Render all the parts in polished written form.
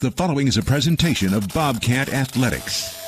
The following is a presentation of Bobcat Athletics.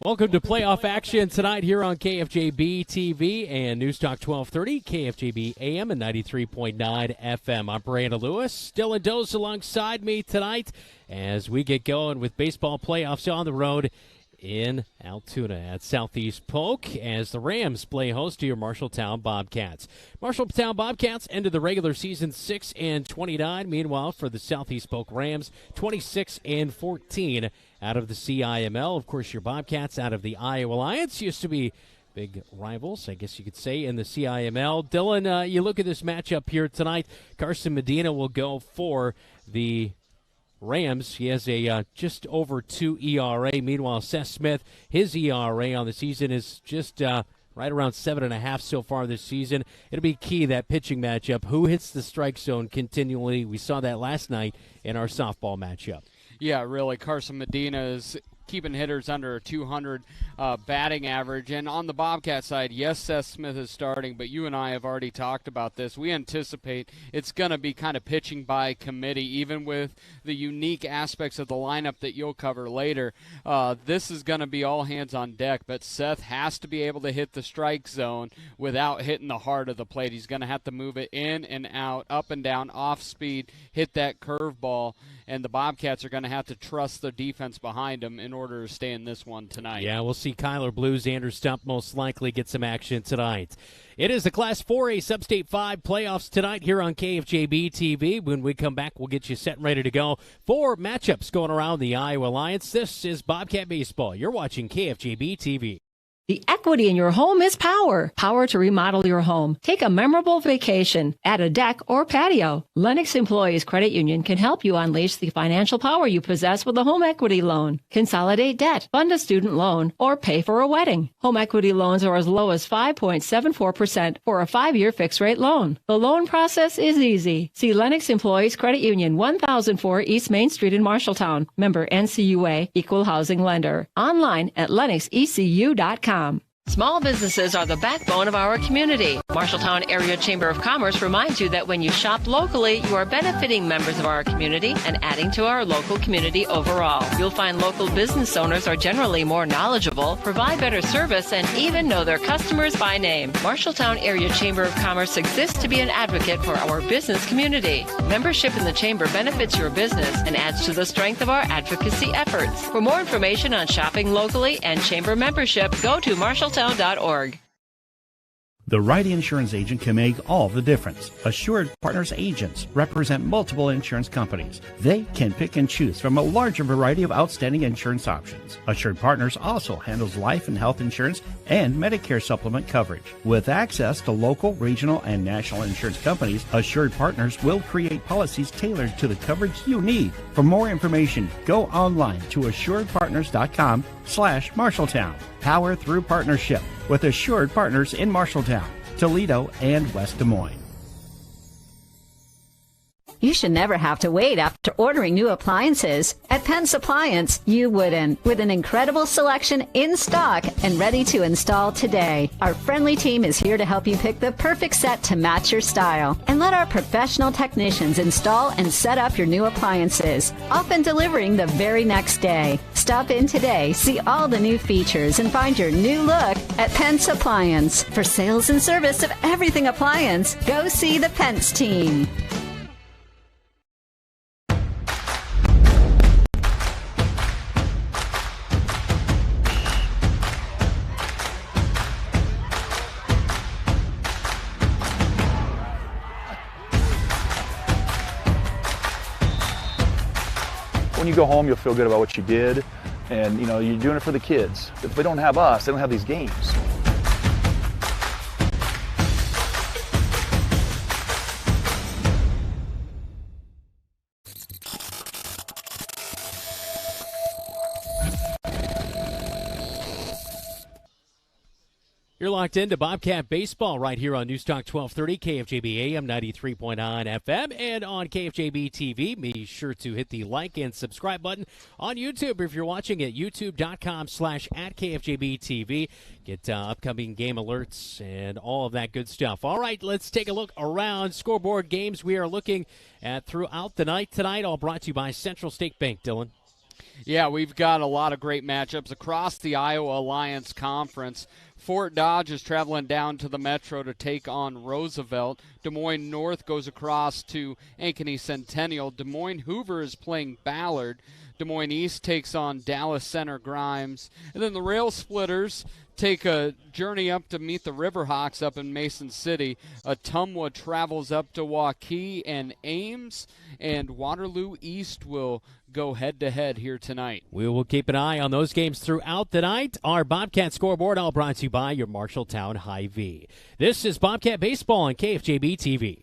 Welcome to playoff action tonight here on KFJB-TV and News Talk 1230, KFJB AM and 93.9 FM. I'm Brandon Lewis. Dylan Doze alongside me tonight as we get going with baseball playoffs on the road in Altoona at Southeast Polk as the Rams play host to your Marshalltown Bobcats. Marshalltown Bobcats ended the regular season 6-29. Meanwhile, for the Southeast Polk Rams, 26-14 out of the CIML. Of course, your Bobcats out of the Iowa Alliance used to be big rivals, I guess you could say, in the CIML. Dylan, you look at this matchup here tonight. Carson Medina will go for the Rams. He has a just over 2 ERA. Meanwhile, Seth Smith, his ERA on the season is just right around 7.5 so far this season. It'll be key, that pitching matchup. Who hits the strike zone continually? We saw that last night in our softball matchup. Yeah, really, Carson Medina is keeping hitters under a 200 batting average. And on the Bobcat side, yes, Seth Smith is starting, but you and I have already talked about this. We anticipate it's going to be kind of pitching by committee, even with the unique aspects of the lineup that you'll cover later. This is going to be all hands on deck, but Seth has to be able to hit the strike zone without hitting the heart of the plate. He's going to have to move it in and out, up and down, off speed, hit that curveball, and the Bobcats are going to have to trust the defense behind him in order to stay in this one tonight. Yeah, we'll see Kyler Blues, Andrew Stump most likely get some action tonight. It is the Class 4A Substate 5 playoffs tonight here on KFJB-TV. When we come back, we'll get you set and ready to go for matchups going around the Iowa Alliance. This is Bobcat Baseball. You're watching KFJB-TV. The equity in your home is power. Power to remodel your home. Take a memorable vacation. Add a deck or patio. Lennox Employees Credit Union can help you unleash the financial power you possess with a home equity loan. Consolidate debt, fund a student loan, or pay for a wedding. Home equity loans are as low as 5.74% for a 5-year fixed-rate loan. The loan process is easy. See Lennox Employees Credit Union, 1004 East Main Street in Marshalltown. Member NCUA, Equal Housing Lender. Online at lennoxecu.com. Small businesses are the backbone of our community. Marshalltown Area Chamber of Commerce reminds you that when you shop locally, you are benefiting members of our community and adding to our local community overall. You'll find local business owners are generally more knowledgeable, provide better service, and even know their customers by name. Marshalltown Area Chamber of Commerce exists to be an advocate for our business community. Membership in the Chamber benefits your business and adds to the strength of our advocacy efforts. For more information on shopping locally and Chamber membership, go to Marshalltown.org. The right insurance agent can make all the difference. Assured Partners agents represent multiple insurance companies. They can pick and choose from a larger variety of outstanding insurance options. Assured Partners also handles life and health insurance and Medicare supplement coverage. With access to local, regional, and national insurance companies, Assured Partners will create policies tailored to the coverage you need. For more information, go online to assuredpartners.com/Marshalltown. Power through partnership with Assured Partners in Marshalltown, Toledo, and West Des Moines. You should never have to wait after ordering new appliances. At Pence Appliance, you wouldn't. With an incredible selection in stock and ready to install today. Our friendly team is here to help you pick the perfect set to match your style. And let our professional technicians install and set up your new appliances, often delivering the very next day. Stop in today, see all the new features, and find your new look at Pence Appliance. For sales and service of everything appliance, go see the Pence team. When you go home, you'll feel good about what you did, and you know you're doing it for the kids. If they don't have us, they don't have these games. You're locked into Bobcat Baseball right here on Newstalk 1230, KFJB AM 93.9 FM, and on KFJB-TV. Be sure to hit the like and subscribe button on YouTube if you're watching at youtube.com/@KFJB-TV. Get upcoming game alerts and all of that good stuff. All right, let's take a look around scoreboard games we are looking at throughout the night tonight, all brought to you by Central State Bank. Dylan. Yeah, we've got a lot of great matchups across the Iowa Alliance Conference. Fort Dodge is traveling down to the Metro to take on Roosevelt. Des Moines North goes across to Ankeny Centennial. Des Moines Hoover is playing Ballard. Des Moines East takes on Dallas Center Grimes. And then the Rail Splitters take a journey up to meet the Riverhawks up in Mason City. Ottumwa travels up to Waukee and Ames, and Waterloo East will go head-to-head here tonight. We will keep an eye on those games throughout the night. Our Bobcat scoreboard all brought to you by your Marshalltown Hy-Vee. This is Bobcat Baseball on KFJB-TV.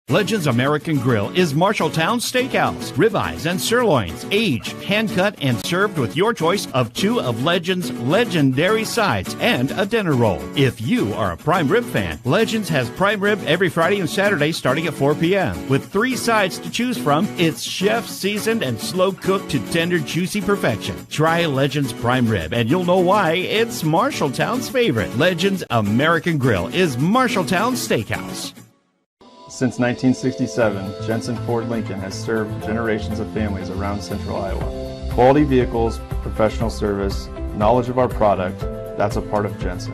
Legends American Grill is Marshalltown Steakhouse. Ribeyes and sirloins, aged, hand-cut, and served with your choice of 2 of Legends' legendary sides and a dinner roll. If you are a prime rib fan, Legends has prime rib every Friday and Saturday starting at 4 p.m. With 3 sides to choose from, it's chef-seasoned and slow-cooked to tender, juicy perfection. Try Legends prime rib, and you'll know why it's Marshalltown's favorite. Legends American Grill is Marshalltown Steakhouse. Since 1967, Jensen Ford Lincoln has served generations of families around central Iowa. Quality vehicles, professional service, knowledge of our product, that's a part of Jensen.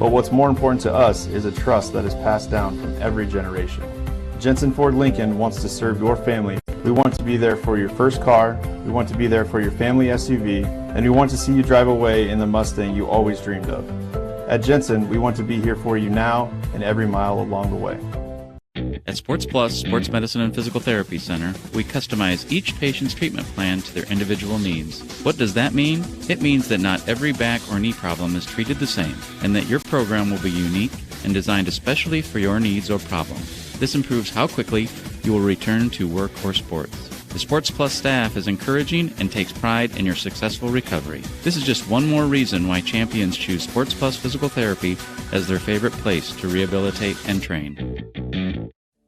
But what's more important to us is a trust that is passed down from every generation. Jensen Ford Lincoln wants to serve your family. We want to be there for your first car, we want to be there for your family SUV, and we want to see you drive away in the Mustang you always dreamed of. At Jensen, we want to be here for you now and every mile along the way. At Sports Plus Sports Medicine and Physical Therapy Center, we customize each patient's treatment plan to their individual needs. What does that mean? It means that not every back or knee problem is treated the same, and that your program will be unique and designed especially for your needs or problem. This improves how quickly you will return to work or sports. The Sports Plus staff is encouraging and takes pride in your successful recovery. This is just one more reason why champions choose Sports Plus Physical Therapy as their favorite place to rehabilitate and train.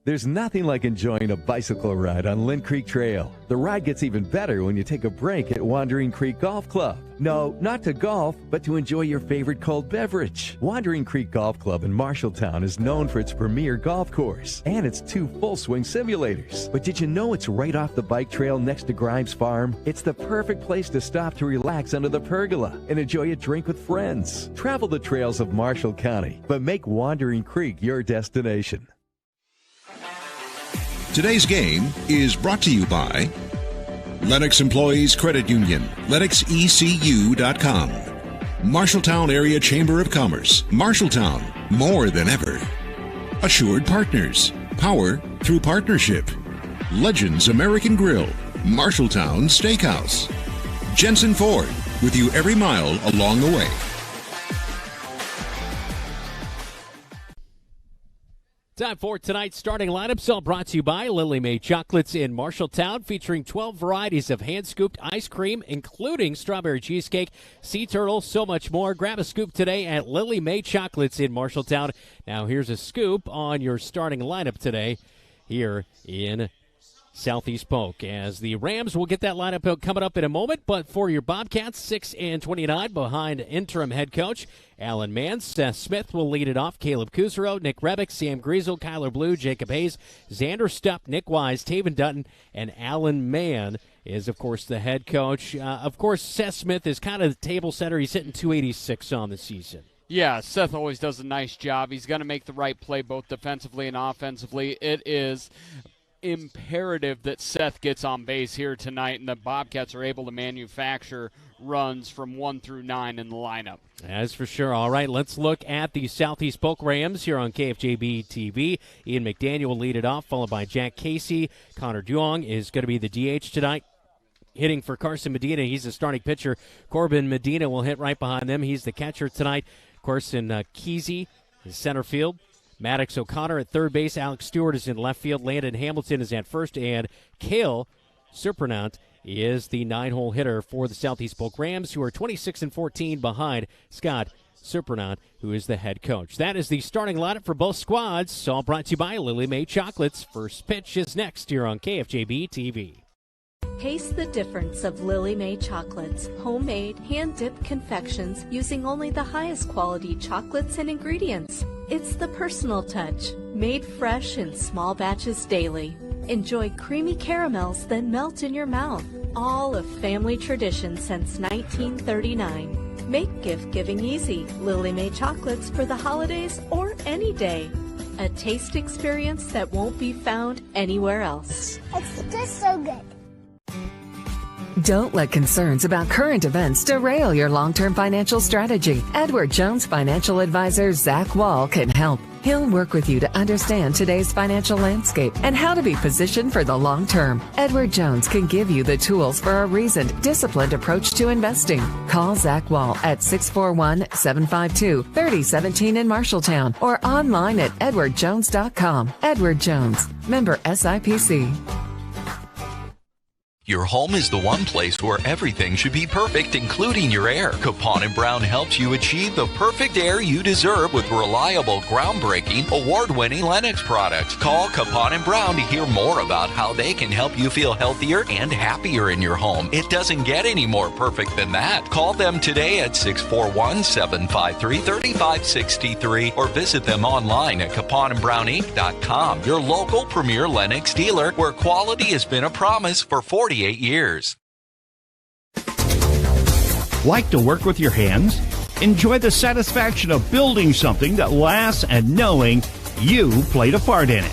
There's nothing like enjoying a bicycle ride on Lynn Creek Trail. The ride gets even better when you take a break at Wandering Creek Golf Club. No, not to golf, but to enjoy your favorite cold beverage. Wandering Creek Golf Club in Marshalltown is known for its premier golf course and its 2 full-swing simulators. But did you know it's right off the bike trail next to Grimes Farm? It's the perfect place to stop to relax under the pergola and enjoy a drink with friends. Travel the trails of Marshall County, but make Wandering Creek your destination. Today's game is brought to you by Lennox Employees Credit Union, LennoxECU.com, Marshalltown Area Chamber of Commerce, Marshalltown, more than ever. Assured Partners, power through partnership. Legends American Grill, Marshalltown Steakhouse. Jensen Ford, with you every mile along the way. Time for tonight's starting lineups, all brought to you by Lily Mae Chocolates in Marshalltown, featuring 12 varieties of hand-scooped ice cream, including strawberry cheesecake, sea turtle, so much more. Grab a scoop today at Lily Mae Chocolates in Marshalltown. Now here's a scoop on your starting lineup today here in Southeast Polk, as the Rams will get that lineup coming up in a moment. But for your Bobcats, 6-29 behind interim head coach Alan Mann. Seth Smith will lead it off. Caleb Kuzero, Nick Rebick, Sam Griesel, Kyler Blue, Jacob Hayes, Xander Stupp, Nick Wise, Taven Dutton, and Alan Mann is, of course, the head coach. Of course, Seth Smith is kind of the table setter. He's hitting .286 on the season. Yeah, Seth always does a nice job. He's going to make the right play both defensively and offensively. It is imperative that Seth gets on base here tonight, and the Bobcats are able to manufacture runs from 1 through 9 in the lineup. That's for sure. All right, let's look at the Southeast Polk Rams here on KFJB-TV. Ian McDaniel will lead it off, followed by Jack Casey. Connor Duong is going to be the DH tonight. Hitting for Carson Medina, he's the starting pitcher. Corbin Medina will hit right behind them. He's the catcher tonight. Of course, in Kesey is center field. Maddox O'Connor at third base. Alex Stewart is in left field. Landon Hamilton is at first. And Cale Surprenant is the 9-hole hitter for the Southeast Polk Rams, who are 26-14 behind Scott Supernon, who is the head coach. That is the starting lineup for both squads. All brought to you by Lily Mae Chocolates. First pitch is next here on KFJB-TV. Taste the difference of Lily Mae chocolates, homemade, hand-dipped confections using only the highest quality chocolates and ingredients. It's the personal touch, made fresh in small batches daily. Enjoy creamy caramels that melt in your mouth. All a family tradition since 1939. Make gift-giving easy. Lily Mae chocolates for the holidays or any day. A taste experience that won't be found anywhere else. It's just so good. Don't let concerns about current events derail your long-term financial strategy. Edward Jones financial advisor Zach Wall can help. He'll work with you to understand today's financial landscape and how to be positioned for the long term. Edward Jones can give you the tools for a reasoned, disciplined approach to investing. Call Zach Wall at 641-752-3017 in Marshalltown or online at edwardjones.com. Edward Jones, member SIPC. Your home is the one place where everything should be perfect, including your air. Capon and Brown helps you achieve the perfect air you deserve with reliable, groundbreaking, award-winning Lennox products. Call Capon and Brown to hear more about how they can help you feel healthier and happier in your home. It doesn't get any more perfect than that. Call them today at 641-753-3563 or visit them online at caponandbrowninc.com. Your local premier Lennox dealer, where quality has been a promise for 48 years. Like to work with your hands? Enjoy the satisfaction of building something that lasts and knowing you played a part in it.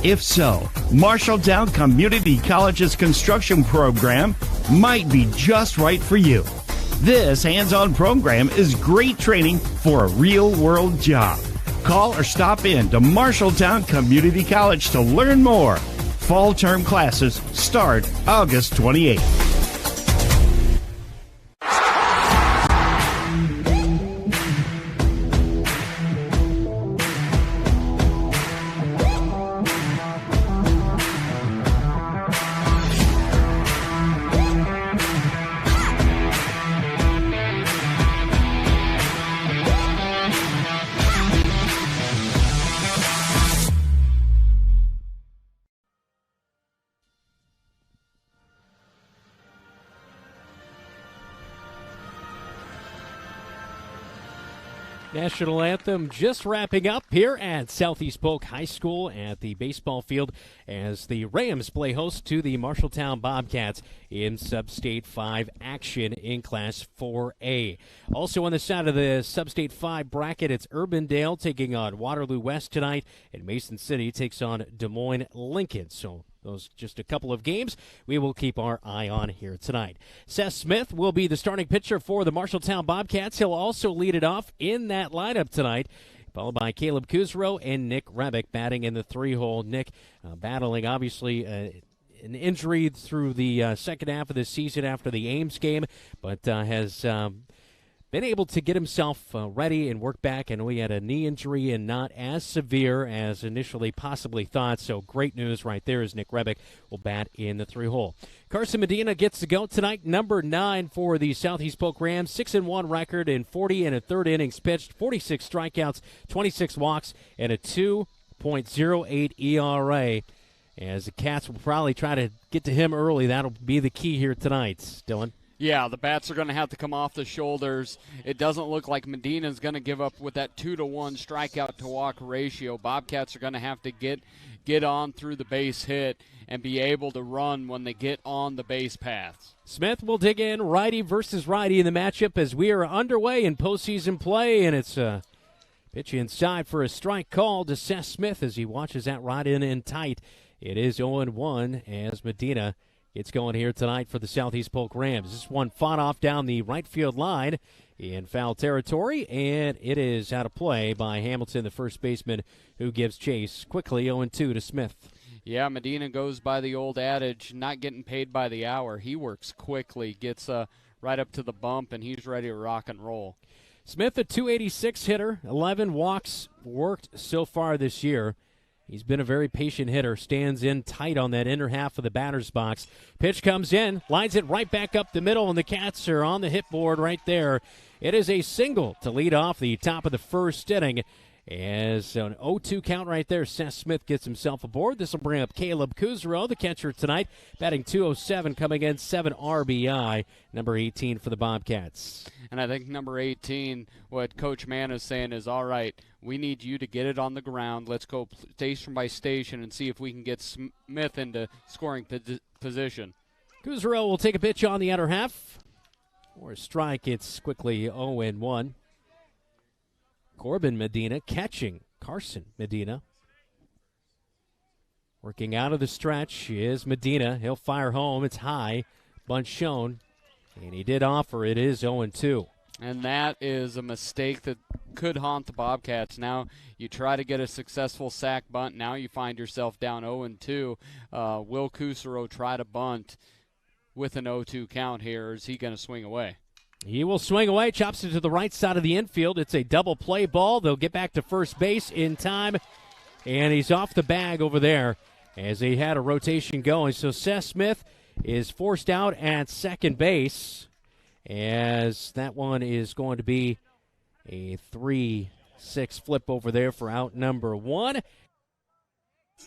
If so, Marshalltown Community College's construction program might be just right for you. This hands-on program is great training for a real-world job. Call or stop in to Marshalltown Community College to learn more. Fall term classes start August 28th. National anthem just wrapping up here at Southeast Polk High School at the baseball field as the Rams play host to the Marshalltown Bobcats in Substate 5 action in Class 4A. Also on the side of the Substate 5 bracket, it's Urbandale taking on Waterloo West tonight, and Mason City takes on Des Moines Lincoln. So those just a couple of games we will keep our eye on here tonight. Seth Smith will be the starting pitcher for the Marshalltown Bobcats. He'll also lead it off in that lineup tonight, followed by Caleb Kuzro and Nick Rebick batting in the 3-hole. Nick battling, obviously, an injury through the second half of the season after the Ames game, but has been able to get himself ready and work back. And we had a knee injury and not as severe as initially possibly thought. So great news right there as Nick Rebick will bat in the 3-hole. Carson Medina gets to go tonight, number 9 for the Southeast Polk Rams. 6-1 record in 40 and a third innings pitched, 46 strikeouts, 26 walks, and a 2.08 ERA. As the Cats will probably try to get to him early. That'll be the key here tonight, Dylan. Yeah, the bats are going to have to come off the shoulders. It doesn't look like Medina's going to give up with that 2-to-1 strikeout-to-walk ratio. Bobcats are going to have to get on through the base hit and be able to run when they get on the base paths. Smith will dig in righty versus righty in the matchup as we are underway in postseason play, and it's a pitch inside for a strike call to Seth Smith as he watches that right in tight. It is 0-1 as Medina gets going here tonight for the Southeast Polk Rams. This one fought off down the right field line in foul territory, and it is out of play by Hamilton, the first baseman, who gives chase quickly 0-2 to Smith. Yeah, Medina goes by the old adage, not getting paid by the hour. He works quickly, gets right up to the bump, and he's ready to rock and roll. Smith, a .286 hitter, 11 walks worked so far this year. He's been a very patient hitter, stands in tight on that inner half of the batter's box. Pitch comes in, lines it right back up the middle, and the Cats are on the hit board right there. It is a single to lead off the top of the first inning. As an 0-2 count right there, Seth Smith gets himself aboard. This will bring up Caleb Kuzero, the catcher tonight, batting .207, coming in 7 RBI, number 18 for the Bobcats. And I think number 18, what Coach Mann is saying is, all right, we need you to get it on the ground. Let's go station by station and see if we can get Smith into scoring position. Kuzero will take a pitch on the outer half. For a strike, it's quickly 0-1. Corbin Medina catching Carson Medina. Working out of the stretch is Medina. He'll fire home. It's high. Bunt shown. And he did offer. It is 0-2. And that is a mistake that could haunt the Bobcats. Now you try to get a successful sack bunt. Now you find yourself down 0-2. Will Kuzero try to bunt with an 0-2 count here? Or is he going to swing away? He will swing away, chops it to the right side of the infield. It's a double play ball. They'll get back to first base in time, and he's off the bag over there as he had a rotation going. So Seth Smith is forced out at second base, as that one is going to be a 3-6 flip over there for out number 1.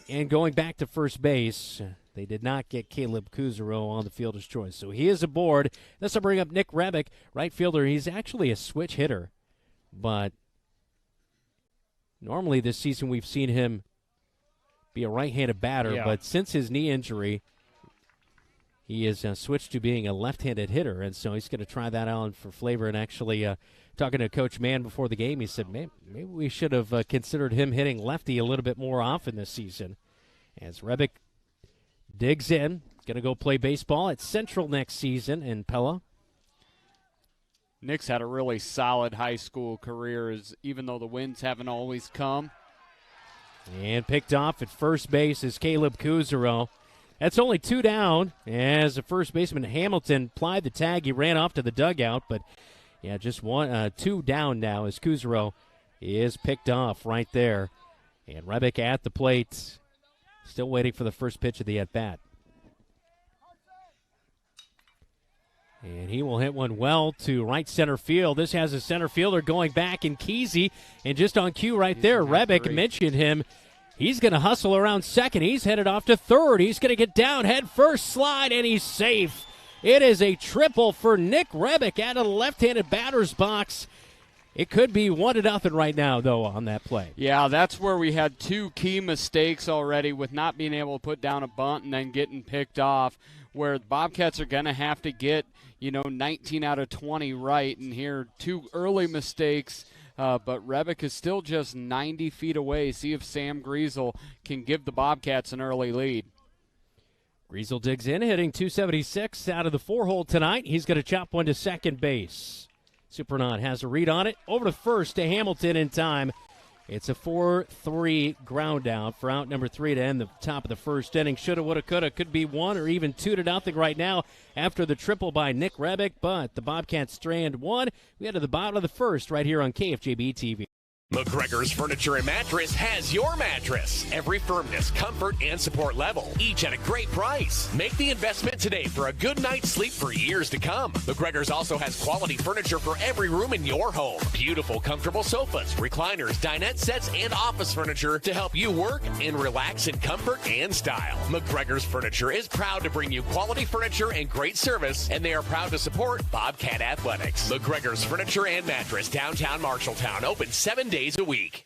And going back to first base, they did not get Caleb Kuzero on the fielder's choice. So he is aboard. This will bring up Nick Rebick, right fielder. He's actually a switch hitter, but normally this season we've seen him be a right-handed batter, but since his knee injury, he has switched to being a left-handed hitter, and so he's going to try that on for flavor. And actually, talking to Coach Mann before the game, he said, maybe we should have considered him hitting lefty a little bit more often this season. As Rebick digs in, going to go play baseball at Central next season in Pella. Nick's had a really solid high school career, even though the wins haven't always come. And picked off at first base is Caleb Kuzero. That's only 2 down as the first baseman Hamilton plied the tag. He ran off to the dugout, but yeah, just 2 down now as Kuzero is picked off right there. And Rebick at the plate, still waiting for the first pitch of the at-bat. And he will hit one well to right center field. This has a center fielder going back in Kesey. And just on cue right there, Rebick mentioned him. He's going to hustle around second. He's headed off to third. He's going to get down, head first, slide, and he's safe. It is a triple for Nick Rebick out of the left-handed batter's box. It could be 1-0 right now, though, on that play. Yeah, that's where we had 2 key mistakes already with not being able to put down a bunt and then getting picked off, where the Bobcats are going to have to get, 19 out of 20 right. And here, 2 early mistakes, but Rebick is still just 90 feet away. See if Sam Griesel can give the Bobcats an early lead. Griesel digs in, hitting .276 out of the 4-hole tonight. He's going to chop one to second base. Supernaut has a read on it. Over to first to Hamilton in time. It's a 4-3 ground out for out number 3 to end the top of the first inning. Shoulda, woulda, coulda. Could be 1 or even 2-0 right now after the triple by Nick Rebick. But the Bobcats strand 1. We head to the bottom of the first right here on KFJB-TV. McGregor's Furniture and Mattress has your mattress. Every firmness, comfort, and support level, each at a great price. Make the investment today for a good night's sleep for years to come. McGregor's also has quality furniture for every room in your home. Beautiful, comfortable sofas, recliners, dinette sets, and office furniture to help you work and relax in comfort and style. McGregor's Furniture is proud to bring you quality furniture and great service, and they are proud to support Bobcat Athletics. McGregor's Furniture and Mattress, downtown Marshalltown, open 7 days a week.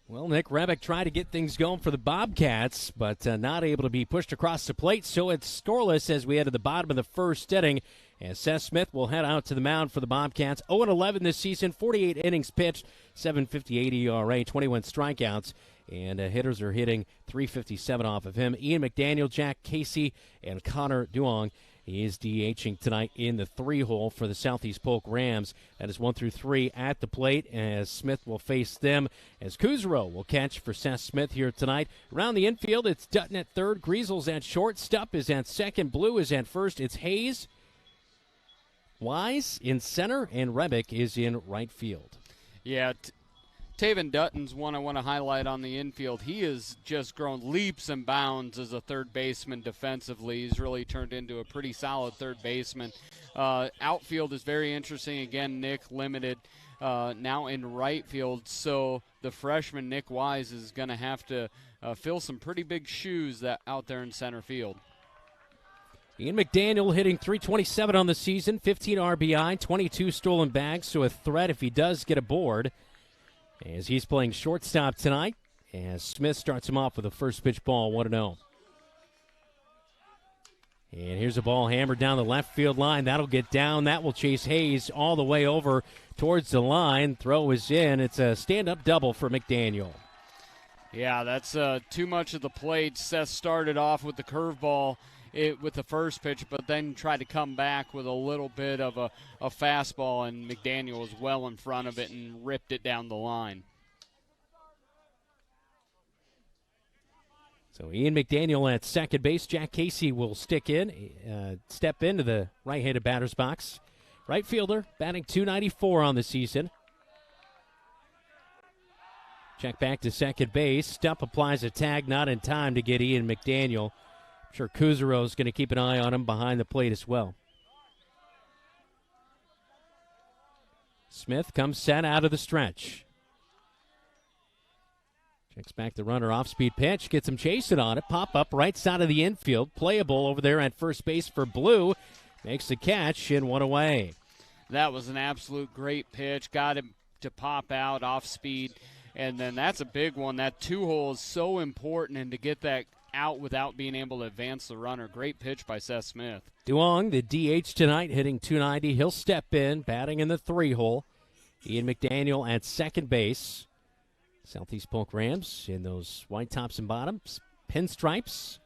Well, Nick Rebick tried to get things going for the Bobcats, but not able to be pushed across the plate, so it's scoreless as we head to the bottom of the first inning. And Seth Smith will head out to the mound for the Bobcats. 0-11 this season, 48 innings pitched, 7.58 ERA, 21 strikeouts. And hitters are hitting .357 off of him. Ian McDaniel, Jack Casey, and Connor Duong. He is DHing tonight in the 3-hole for the Southeast Polk Rams. That is 1 through 3 at the plate as Smith will face them. As Kuzero will catch for Seth Smith here tonight. Around the infield, it's Dutton at third. Griesel's at short. Stupp is at second. Blue is at first. It's Hayes, Wise in center, and Rebick is in right field. Yeah, Taven Dutton's one I want to highlight on the infield. He has just grown leaps and bounds as a third baseman defensively. He's really turned into a pretty solid third baseman. Outfield is very interesting. Again, Nick limited now in right field. So the freshman Nick Wise is going to have to fill some pretty big shoes out there in center field. Ian McDaniel hitting .327 on the season, 15 RBI, 22 stolen bags, so a threat if he does get aboard. As he's playing shortstop tonight, as Smith starts him off with a first pitch ball, 1-0. And here's a ball hammered down the left field line. That'll get down. That will chase Hayes all the way over towards the line. Throw is in. It's a stand-up double for McDaniel. Yeah, that's too much of the plate. Seth started off with the curveball with the first pitch, but then tried to come back with a little bit of a fastball, and McDaniel was well in front of it and ripped it down the line. So Ian McDaniel at second base. Jack Casey will step into the right-handed batter's box. Right fielder, batting .294 on the season. Check back to second base. Stupp applies a tag, not in time to get Ian McDaniel. I'm sure Kuzero's going to keep an eye on him behind the plate as well. Smith comes set out of the stretch. Checks back the runner, off-speed pitch, gets him chasing on it. Pop up right side of the infield. Playable over there at first base for Blue. Makes the catch and one away. That was an absolute great pitch. Got him to pop out off-speed. And then that's a big one. That two-hole is so important, and to get that out without being able to advance the runner. Great pitch by Seth Smith. Duong, the DH tonight, hitting .290. He'll step in, batting in the 3-hole. Ian McDaniel at second base. Southeast Polk Rams in those white tops and bottoms. Pinstripes.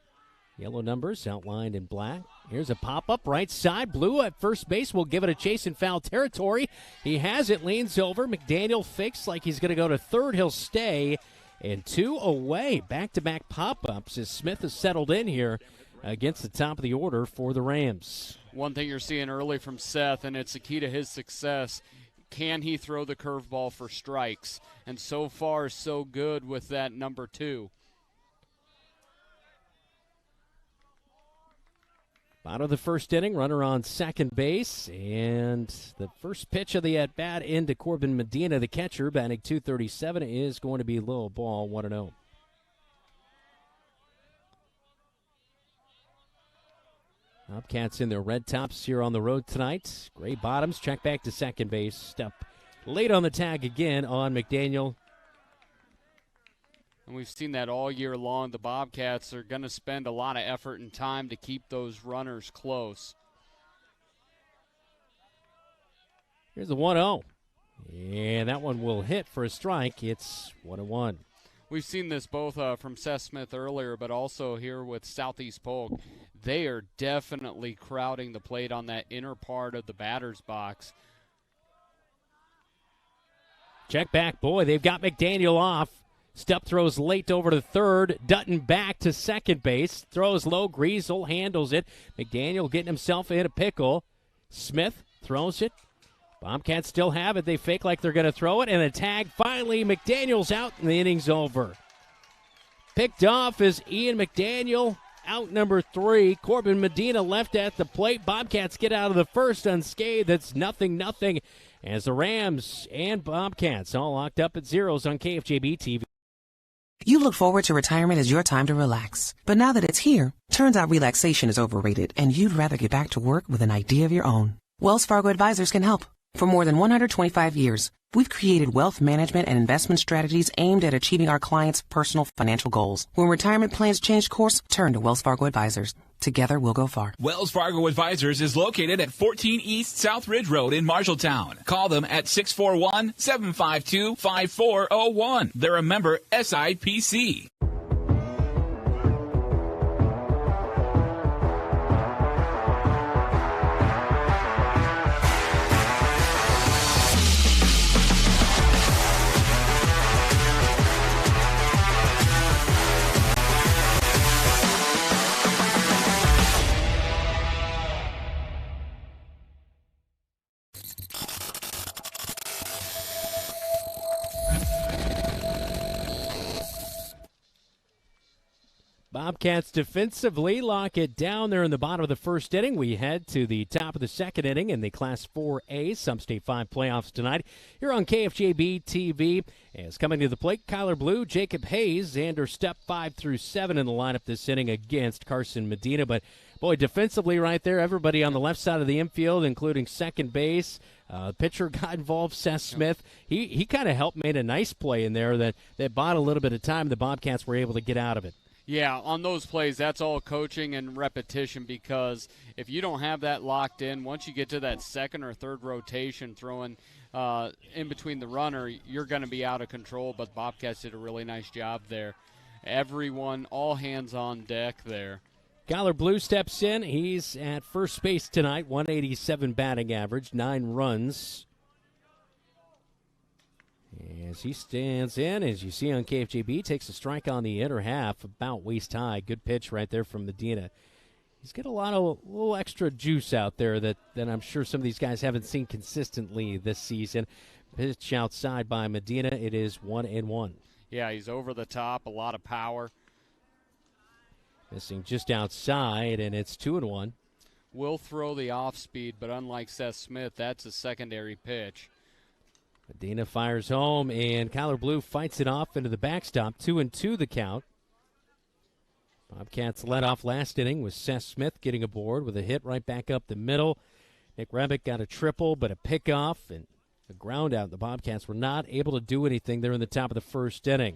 Yellow numbers outlined in black. Here's a pop-up right side. Blue at first base will give it a chase in foul territory. He has it, leans over. McDaniel fakes like he's going to go to third. He'll stay. And 2 away. Back-to-back pop-ups as Smith has settled in here against the top of the order for the Rams. One thing you're seeing early from Seth, and it's the key to his success, can he throw the curveball for strikes? And so far, so good with that number 2. Bottom of the first inning, runner on second base, and the first pitch of the at-bat into Corbin Medina, the catcher, batting .237, is going to be low ball, 1-0. Bobcats in their red tops here on the road tonight. Gray bottoms, check back to second base. Step late on the tag again on McDaniel. And we've seen that all year long. The Bobcats are going to spend a lot of effort and time to keep those runners close. Here's the 1-0. And that one will hit for a strike. It's 1-1. We've seen this both from Seth Smith earlier, but also here with Southeast Polk. They are definitely crowding the plate on that inner part of the batter's box. Check back. Boy, they've got McDaniel off. Stupp throws late over to third. Dutton back to second base. Throws low. Griesel handles it. McDaniel getting himself in a pickle. Smith throws it. Bobcats still have it. They fake like they're going to throw it. And the tag finally. McDaniel's out and the inning's over. Picked off is Ian McDaniel. Out number 3. Corbin Medina left at the plate. Bobcats get out of the first unscathed. That's 0-0 as the Rams and Bobcats all locked up at zeros on KFJB-TV. You look forward to retirement as your time to relax. But now that it's here, turns out relaxation is overrated and you'd rather get back to work with an idea of your own. Wells Fargo Advisors can help. For more than 125 years, we've created wealth management and investment strategies aimed at achieving our clients' personal financial goals. When retirement plans change course, turn to Wells Fargo Advisors. Together, we'll go far. Wells Fargo Advisors is located at 14 East South Ridge Road in Marshalltown. Call them at 641-752-5401. They're a member SIPC. Bobcats defensively lock it down there in the bottom of the first inning. We head to the top of the second inning in the Class 4A Substate 5 playoffs tonight here on KFJB-TV. As coming to the plate, Kyler Blue, Jacob Hayes, Xander Stepp 5 through 7 in the lineup this inning against Carson Medina. But, boy, defensively right there, everybody on the left side of the infield, including second base. Pitcher got involved, Seth Smith. He kind of helped, made a nice play in there that bought a little bit of time. The Bobcats were able to get out of it. Yeah, on those plays, that's all coaching and repetition, because if you don't have that locked in, once you get to that second or third rotation throwing in between the runner, you're going to be out of control. But Bobcats did a really nice job there. Everyone, all hands on deck there. Kyler Blue steps in. He's at first base tonight, 187 batting average, 9 runs. As he stands in, as you see on KFJB, takes a strike on the inner half, about waist high. Good pitch right there from Medina. He's got a little extra juice out there that I'm sure some of these guys haven't seen consistently this season. Pitch outside by Medina. It is 1-1. Yeah, he's over the top, a lot of power. Missing just outside, and it's 2-1. Will throw the off speed, but unlike Seth Smith, that's a secondary pitch. Medina fires home, and Kyler Blue fights it off into the backstop. 2-2 the count. Bobcats led off last inning with Seth Smith getting aboard with a hit right back up the middle. Nick Rebick got a triple, but a pickoff and a ground out. The Bobcats were not able to do anything there in the top of the first inning.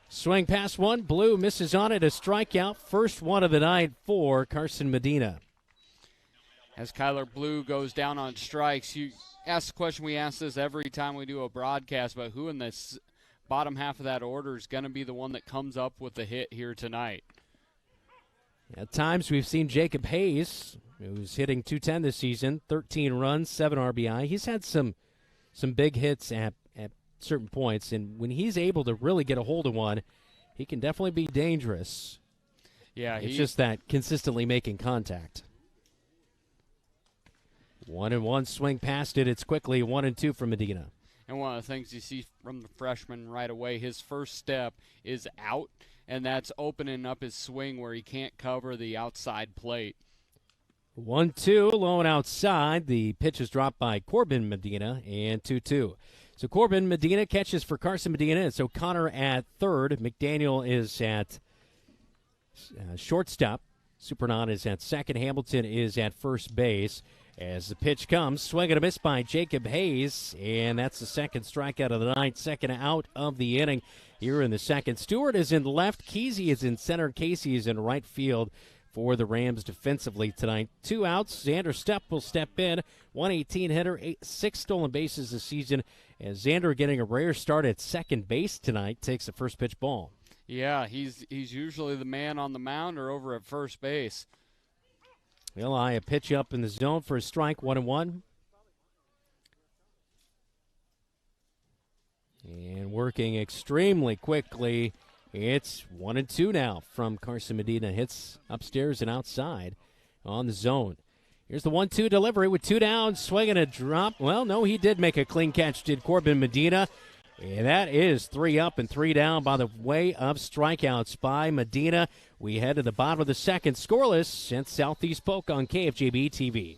Swing past one. Blue misses on it. A strikeout. First one of the night for Carson Medina. As Kyler Blue goes down on strikes, you ask the question, we ask this every time we do a broadcast, but who in this bottom half of that order is going to be the one that comes up with the hit here tonight? At times we've seen Jacob Hayes, who's hitting .210 this season, 13 runs, 7 RBI. He's had some big hits at certain points, and when he's able to really get a hold of one, he can definitely be dangerous. Yeah, it's just that consistently making contact. 1-1 swing past it. It's quickly 1-2 for Medina. And one of the things you see from the freshman right away, his first step is out, and that's opening up his swing where he can't cover the outside plate. 1-2, low and outside. The pitch is dropped by Corbin Medina, and 2-2. So Corbin Medina catches for Carson Medina. It's O'Connor at third. McDaniel is at shortstop. Supernaut is at second. Hamilton is at first base. As the pitch comes, swing and a miss by Jacob Hayes, and that's the second strikeout of the night, second out of the inning here in the second. Stewart is in left, Kesey is in center, Casey is in right field for the Rams defensively tonight. 2 outs, Xander Stepp will step in, 118 hitter, 6 stolen bases this season, as Xander getting a rare start at second base tonight, takes the first pitch ball. Yeah, he's usually the man on the mound or over at first base. Eli, a pitch up in the zone for a strike, 1-1. And working extremely quickly. It's 1-2 now from Carson Medina. Hits upstairs and outside on the zone. Here's the 1-2 delivery with 2 down, swinging a drop. Well, no, he did make a clean catch, did Corbin Medina. And that is 3 up and 3 down by the way of strikeouts by Medina. We head to the bottom of the second, scoreless at Southeast Polk on KFJB-TV.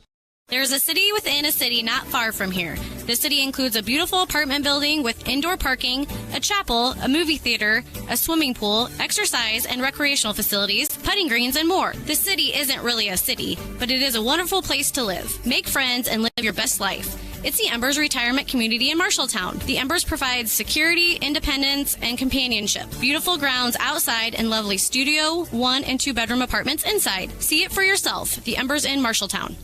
There's a city within a city not far from here. The city includes a beautiful apartment building with indoor parking, a chapel, a movie theater, a swimming pool, exercise and recreational facilities, putting greens, and more. The city isn't really a city, but it is a wonderful place to live. Make friends and live your best life. It's the Embers Retirement Community in Marshalltown. The Embers provides security, independence, and companionship. Beautiful grounds outside and lovely studio, 1- and 2-bedroom apartments inside. See it for yourself. The Embers in Marshalltown.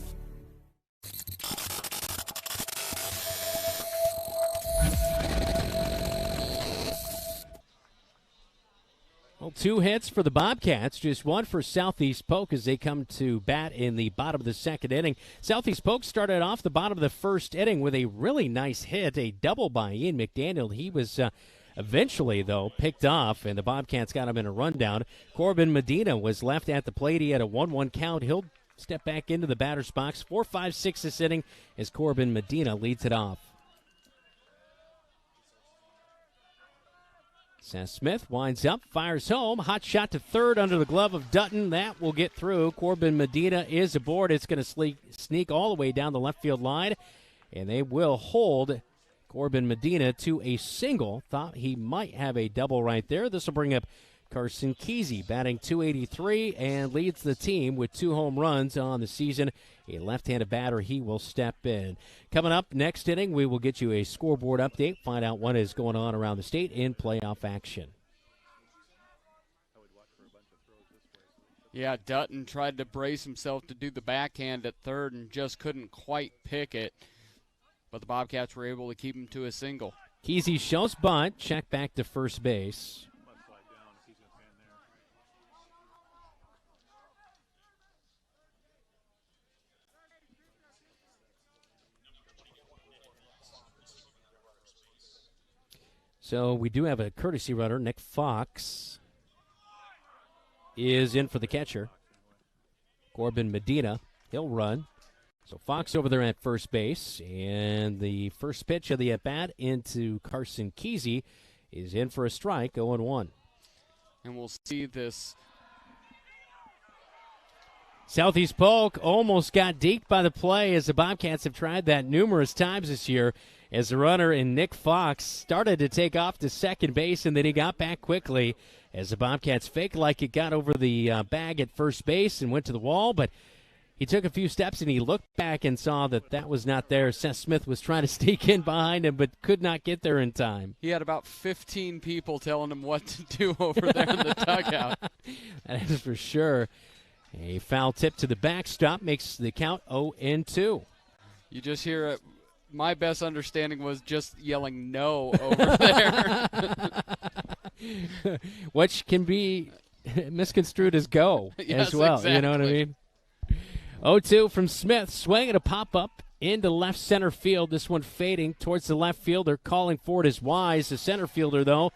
Well, 2 hits for the Bobcats, just 1 for Southeast Polk as they come to bat in the bottom of the second inning. Southeast Polk started off the bottom of the first inning with a really nice hit, a double by Ian McDaniel. He was eventually, though, picked off, and the Bobcats got him in a rundown. Corbin Medina was left at the plate. He had a 1-1 count. He'll step back into the batter's box. 4-5-6 this inning as Corbin Medina leads it off. Seth Smith winds up, fires home. Hot shot to third under the glove of Dutton. That will get through. Corbin Medina is aboard. It's going to sneak all the way down the left field line, and they will hold Corbin Medina to a single. Thought he might have a double right there. This will bring up Carson Kesey, batting .283 and leads the team with 2 home runs on the season. A left-handed batter, he will step in. Coming up next inning, we will get you a scoreboard update, find out what is going on around the state in playoff action. Yeah, Dutton tried to brace himself to do the backhand at third and just couldn't quite pick it. But the Bobcats were able to keep him to a single. Kesey shows bunt, check back to first base. So we do have a courtesy runner. Nick Fox is in for the catcher. Corbin Medina, he'll run. So Fox over there at first base. And the first pitch of the at-bat into Carson Kesey is in for a strike, 0-1. And we'll see this. Southeast Polk almost got deked by the play, as the Bobcats have tried that numerous times this year, as the runner in Nick Fox started to take off to second base, and then he got back quickly as the Bobcats faked like it got over the bag at first base and went to the wall, but he took a few steps and he looked back and saw that was not there. Seth Smith was trying to sneak in behind him but could not get there in time. He had about 15 people telling him what to do over there in the dugout. That is for sure. A foul tip to the backstop makes the count 0-2. You just hear it. My best understanding was just yelling no over there. Which can be misconstrued as go as well. Exactly. You know what I mean? 0-2 from Smith. Swing and a pop-up into left center field. This one fading towards the left fielder. Calling for it is Wise, the center fielder, though.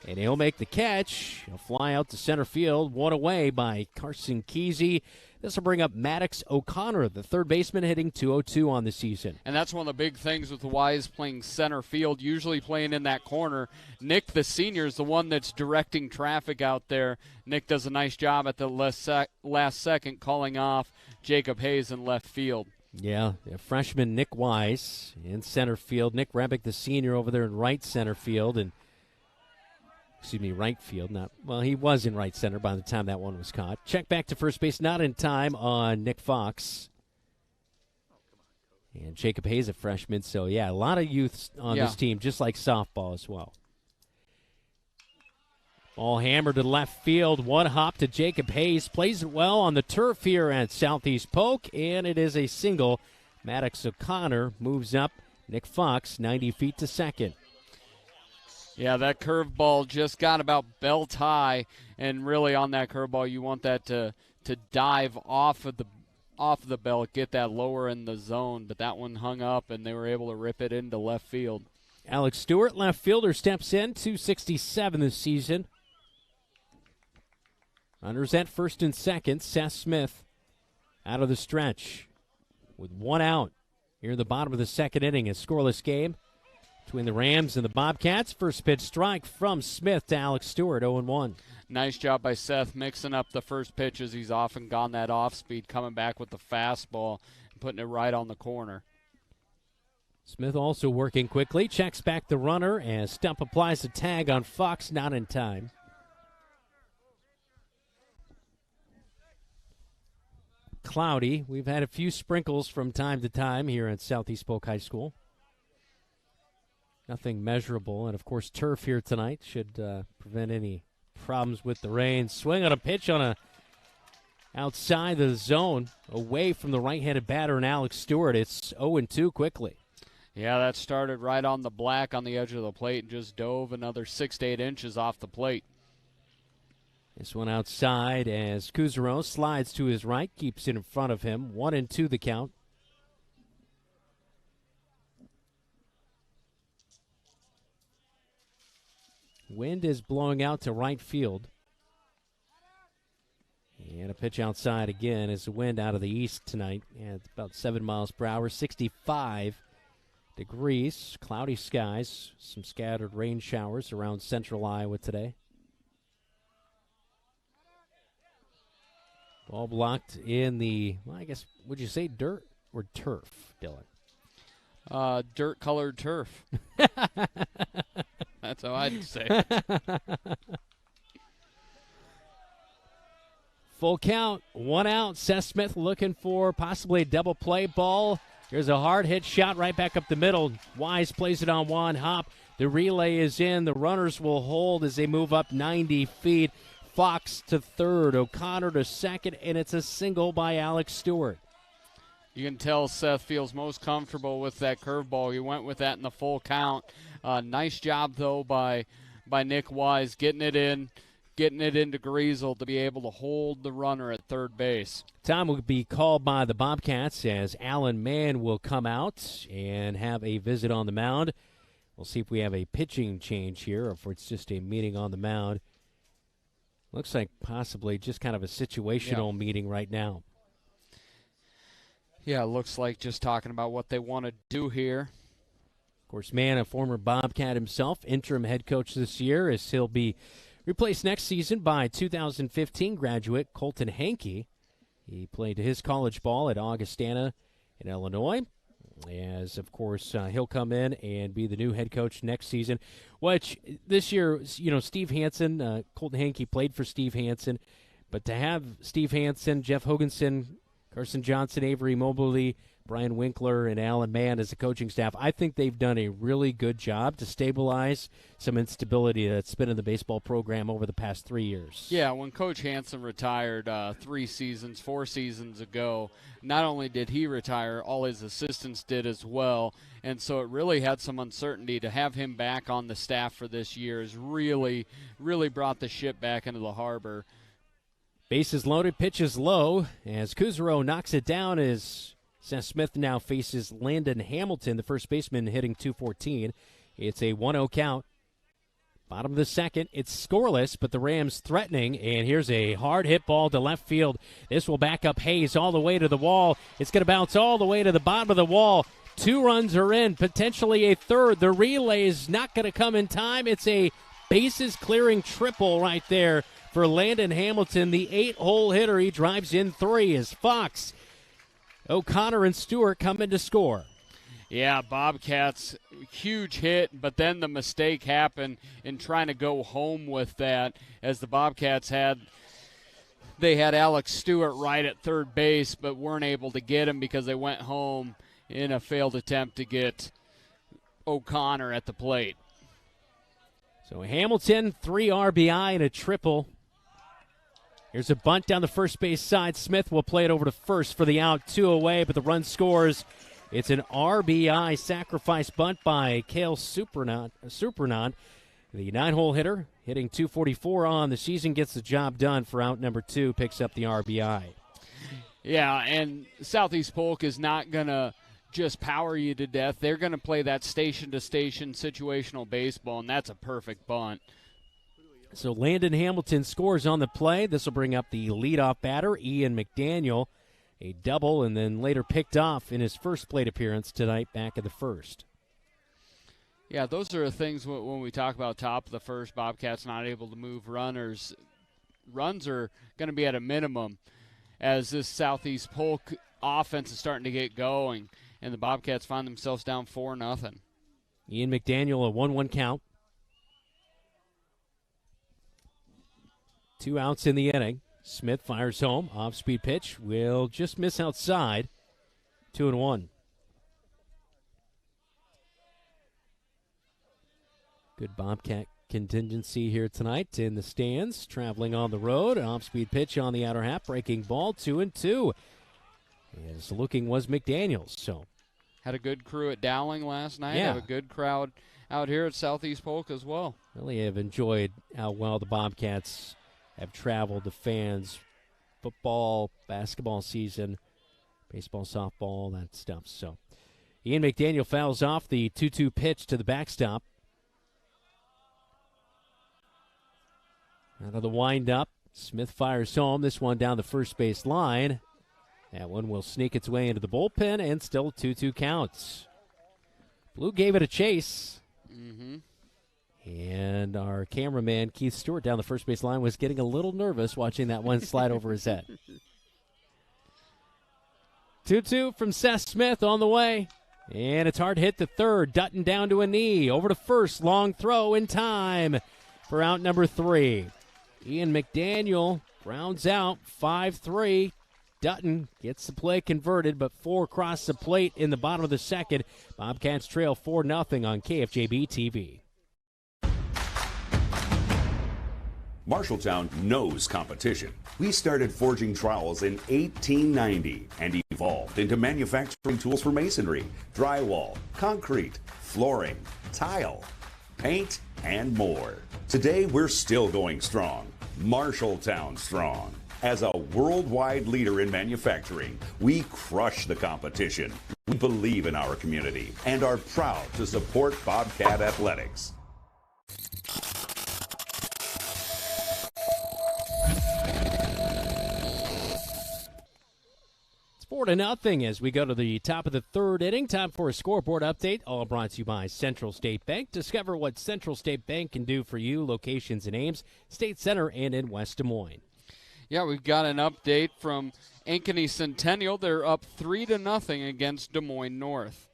And he'll make the catch. He'll fly out to center field. One away by Carson Kesey. This will bring up Maddox O'Connor, the third baseman, hitting .202 on the season. And that's one of the big things with Wise playing center field, usually playing in that corner. Nick, the senior, is the one that's directing traffic out there. Nick does a nice job at the last second calling off Jacob Hayes in left field. Yeah, freshman Nick Wise in center field. Nick Rebick, the senior, over there in right center field. And right field. He was in right center by the time that one was caught. Check back to first base, not in time on Nick Fox. And Jacob Hayes, a freshman. So, a lot of youth on this team, just like softball as well. Ball hammered to left field. One hop to Jacob Hayes. Plays it well on the turf here at Southeast Polk, and it is a single. Maddox O'Connor moves up. Nick Fox, 90 feet to second. Yeah, that curveball just got about belt high, and really on that curveball, you want that to dive off of the belt, get that lower in the zone. But that one hung up, and they were able to rip it into left field. Alex Stewart, left fielder, steps in, 267 this season. Runners at first and second. Seth Smith out of the stretch with one out here in the bottom of the second inning. A scoreless game between the Rams and the Bobcats. First pitch strike from Smith to Alex Stewart, 0-1. Nice job by Seth mixing up the first pitches. He's often gone that off speed, coming back with the fastball and putting it right on the corner. Smith also working quickly. Checks back the runner as Stump applies the tag on Fox, not in time. Cloudy. We've had a few sprinkles from time to time here at Southeast Polk High School. Nothing measurable. And, of course, turf here tonight should prevent any problems with the rain. Swing on a pitch on outside the zone, away from the right-handed batter and Alex Stewart. It's 0-2 quickly. Yeah, that started right on the black on the edge of the plate and just dove another 6 to 8 inches off the plate. This one outside as Kuzaro slides to his right, keeps it in front of him. 1-2 the count. Wind is blowing out to right field. And a pitch outside again as the wind out of the east tonight. And it's about 7 miles per hour, 65 degrees, cloudy skies, some scattered rain showers around central Iowa today. Ball blocked in the, well, I guess, would you say dirt or turf, Dylan? Dirt-colored turf. That's how I'd say. Full count, 1 out. Seth Smith looking for possibly a double play ball. Here's a hard hit shot right back up the middle. Wise plays it on one hop. The relay is in. The runners will hold as they move up 90 feet. Fox to third, O'Connor to second, and it's a single by Alex Stewart. You can tell Seth feels most comfortable with that curveball. He went with that in the full count. Nice job, though, by Nick Wise, getting it into Griesel to be able to hold the runner at third base. Time will be called by the Bobcats as Alan Mann will come out and have a visit on the mound. We'll see if we have a pitching change here or if it's just a meeting on the mound. Looks like possibly just kind of a situational meeting right now. Yeah, it looks like just talking about what they want to do here. Of course, Mann, a former Bobcat himself, interim head coach this year, as he'll be replaced next season by 2015 graduate Colton Hankey. He played his college ball at Augustana in Illinois. As, of course, he'll come in and be the new head coach next season, which this year, you know, Steve Hansen, Colton Hankey played for Steve Hansen, but to have Steve Hansen, Jeff Hoganson, Carson Johnson, Avery Mobley, Brian Winkler, and Alan Mann as the coaching staff, I think they've done a really good job to stabilize some instability that's been in the baseball program over the past 3 years. Yeah, when Coach Hansen retired 4 seasons ago, not only did he retire, all his assistants did as well, and so it really had some uncertainty. To have him back on the staff for this year has really brought the ship back into the harbor. Bases loaded, pitches low, as Kuzaro knocks it down as Seth Smith now faces Landon Hamilton, the first baseman, hitting .214. It's a 1-0 count. Bottom of the second, it's scoreless, but the Rams threatening, and here's a hard hit ball to left field. This will back up Hayes all the way to the wall. It's going to bounce all the way to the bottom of the wall. 2 runs are in, potentially a third. The relay is not going to come in time. It's a bases-clearing triple right there for Landon Hamilton, the 8-hole hitter. He drives in 3 as Fox, O'Connor, and Stewart come in to score. Yeah, Bobcats, huge hit, but then the mistake happened in trying to go home with that, as the Bobcats had Alex Stewart right at third base, but weren't able to get him because they went home in a failed attempt to get O'Connor at the plate. So Hamilton, 3 RBI and a triple. Here's a bunt down the first base side. Smith will play it over to first for the out, 2 away, but the run scores. It's an RBI sacrifice bunt by Cale Supernon. The 9-hole hitter, hitting .244 on the season, gets the job done for out number 2, picks up the RBI. Yeah, and Southeast Polk is not going to just power you to death. They're going to play that station-to-station situational baseball, and that's a perfect bunt. So Landon Hamilton scores on the play. This will bring up the leadoff batter, Ian McDaniel, a double, and then later picked off in his first plate appearance tonight back in the first. Yeah, those are the things when we talk about top of the first, Bobcats not able to move runners. Runs are going to be at a minimum as this Southeast Polk offense is starting to get going, and the Bobcats find themselves down 4-0. Ian McDaniel, a 1-1 count. 2 outs in the inning. Smith fires home. Off-speed pitch will just miss outside. 2-1. Good Bobcat contingency here tonight in the stands. Traveling on the road. An off-speed pitch on the outer half. Breaking ball. 2-2. As looking was McDaniels. So had a good crew at Dowling last night. Yeah. Have a good crowd out here at Southeast Polk as well. Really have enjoyed how well the Bobcats have traveled to fans. Football, basketball season, baseball, softball, that stuff. So Ian McDaniel fouls off the 2-2 pitch to the backstop. Out of the windup, Smith fires home. This one down the first base line. That one will sneak its way into the bullpen, and still 2-2 counts. Blue gave it a chase. Mm-hmm. And our cameraman, Keith Stewart, down the first base line was getting a little nervous watching that one slide over his head. 2-2 from Seth Smith on the way. And it's hard hit to third. Dutton down to a knee. Over to first. Long throw in time for out number 3. Ian McDaniel rounds out 5-3. Dutton gets the play converted, but 4 across the plate in the bottom of the second. Bobcats trail 4-0 on KFJB-TV. Marshalltown knows competition. We started forging trowels in 1890 and evolved into manufacturing tools for masonry, drywall, concrete, flooring, tile, paint, and more. Today, we're still going strong. Marshalltown strong. As a worldwide leader in manufacturing, we crush the competition. We believe in our community and are proud to support Bobcat Athletics. It's 4-0 as we go to the top of the third inning. Time for a scoreboard update, all brought to you by Central State Bank. Discover what Central State Bank can do for you. Locations in Ames, State Center, and in West Des Moines. Yeah, we've got an update from Ankeny Centennial. They're up 3-0 against Des Moines North.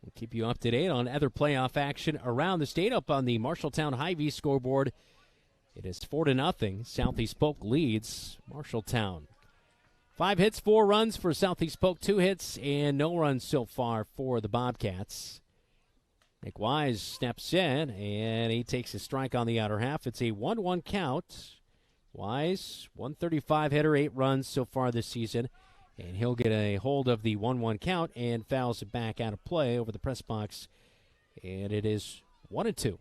We'll keep you up to date on other playoff action around the state. Up on the Marshalltown Hy-Vee scoreboard, it is 4-0. Southeast Polk leads Marshalltown. 5 hits, 4 runs for Southeast Polk, 2 hits, and no runs so far for the Bobcats. Nick Wise steps in, and he takes a strike on the outer half. It's a 1-1 count. Wise, 135 hitter, 8 runs so far this season. And he'll get a hold of the 1-1 count and fouls it back out of play over the press box. And it is 1-2.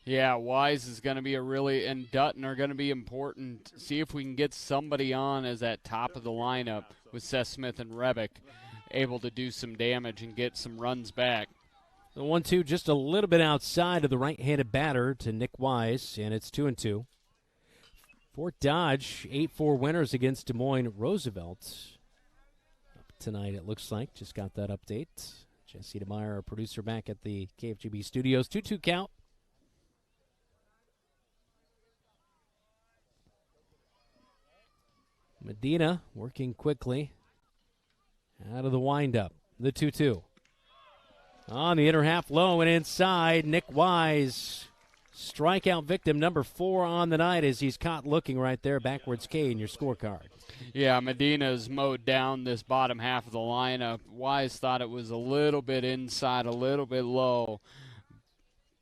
Yeah, Wise is going to be and Dutton are going to be important. See if we can get somebody on as that top of the lineup with Seth Smith and Rebick able to do some damage and get some runs back. The 1-2 just a little bit outside of the right-handed batter to Nick Wise, and it's 2-2. Fort Dodge, 8-4 winners against Des Moines Roosevelt. Up tonight, it looks like. Just got that update. Jesse DeMeyer, our producer, back at the KFGB studios. 2-2 count. Medina working quickly out of the windup. The 2-2. On the inner half, low and inside. Nick Wise, strikeout victim number 4 on the night as he's caught looking right there. Backwards K in your scorecard. Yeah, Medina's mowed down this bottom half of the lineup. Wise thought it was a little bit inside, a little bit low,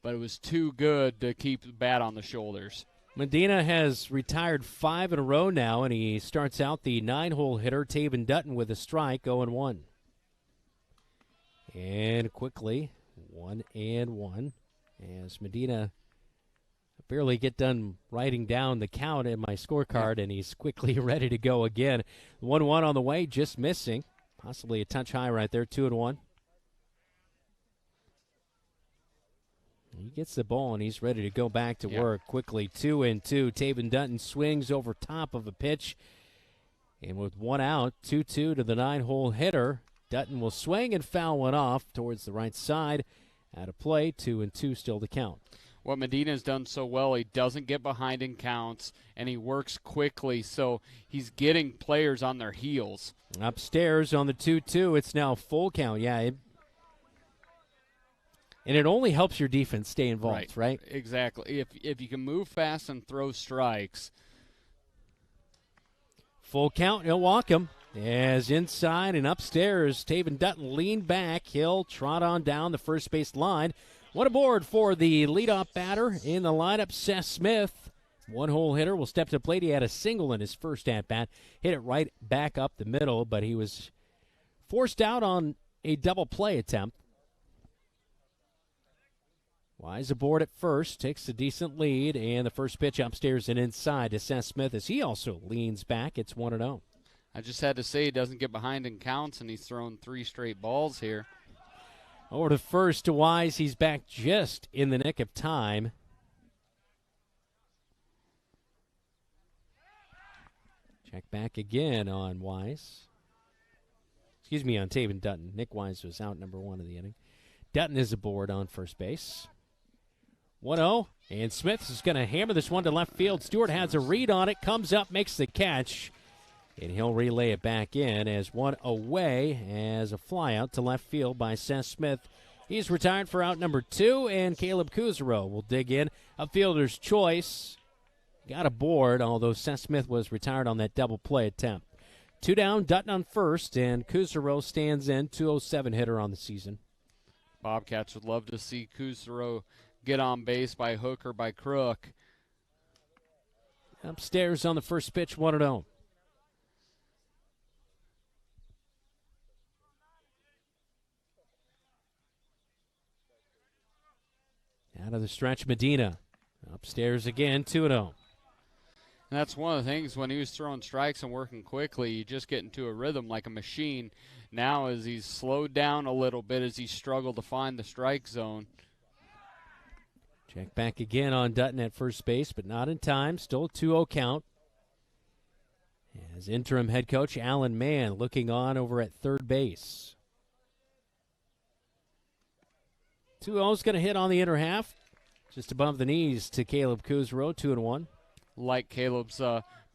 but it was too good to keep the bat on the shoulders. Medina has retired 5 in a row now, and he starts out the 9-hole hitter, Taven Dutton, with a strike, 0-1. And quickly, 1-1, as Medina barely get done writing down the count in my scorecard, and he's quickly ready to go again. 1-1 on the way, just missing. Possibly a touch high right there, 2-1. He gets the ball, and he's ready to go back to work quickly. 2-2. Taven Dutton swings over top of a pitch. And with 1 out, 2-2 to the 9-hole hitter. Dutton will swing and foul one off towards the right side. Out of play, 2-2 still to count. What Medina's done so well, he doesn't get behind in counts, and he works quickly, so he's getting players on their heels. Upstairs on the 2-2, it's now full count. Yeah, and it only helps your defense stay involved, right? Exactly. If you can move fast and throw strikes. Full count, he'll walk him. As inside and upstairs, Taven Dutton leaned back. He'll trot on down the first base line. One aboard for the leadoff batter in the lineup, Seth Smith. 1-hole hitter will step to the plate. He had a single in his first at-bat. Hit it right back up the middle, but he was forced out on a double play attempt. Wise aboard at first, takes a decent lead, and the first pitch upstairs and inside to Seth Smith as he also leans back. It's 1-0. I just had to say he doesn't get behind in counts, and he's thrown 3 straight balls here. Over to first to Wise. He's back just in the nick of time. Check back again on Wise. on Taven Dutton. Nick Wise was out number 1 of the inning. Dutton is aboard on first base. 1-0, and Smith is going to hammer this one to left field. Stewart has a read on it, comes up, makes the catch, and he'll relay it back in as one away as a fly out to left field by Seth Smith. He's retired for out number 2, and Caleb Kuzaro will dig in. A fielder's choice. Got aboard, although Seth Smith was retired on that double play attempt. 2 down, Dutton on first, and Kuzaro stands in, 207 hitter on the season. Bobcats would love to see Kuzaro get on base by hook or by crook. Upstairs on the first pitch, 1-0. Out of the stretch, Medina. Upstairs again, 2-0. And that's one of the things when he was throwing strikes and working quickly, you just get into a rhythm like a machine. Now as he's slowed down a little bit as he struggled to find the strike zone. Check back again on Dutton at first base, but not in time. Still a 2-0 count. As interim head coach Alan Mann looking on over at third base. 2-0's going to hit on the inner half. Just above the knees to Caleb Kuzaro, 2-1. Like Caleb's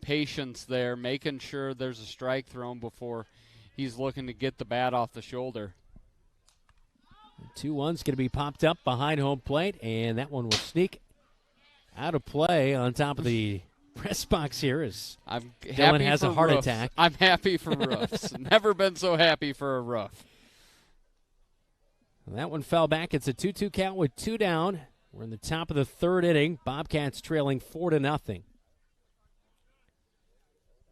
patience there, making sure there's a strike thrown before he's looking to get the bat off the shoulder. 2-1's going to be popped up behind home plate, and that one will sneak out of play on top of the press box here as Dylan has a heart attack. I'm happy for Roofs. Never been so happy for a Roof. That one fell back. It's a 2-2 count with 2 down. We're in the top of the third inning. Bobcats trailing 4-0.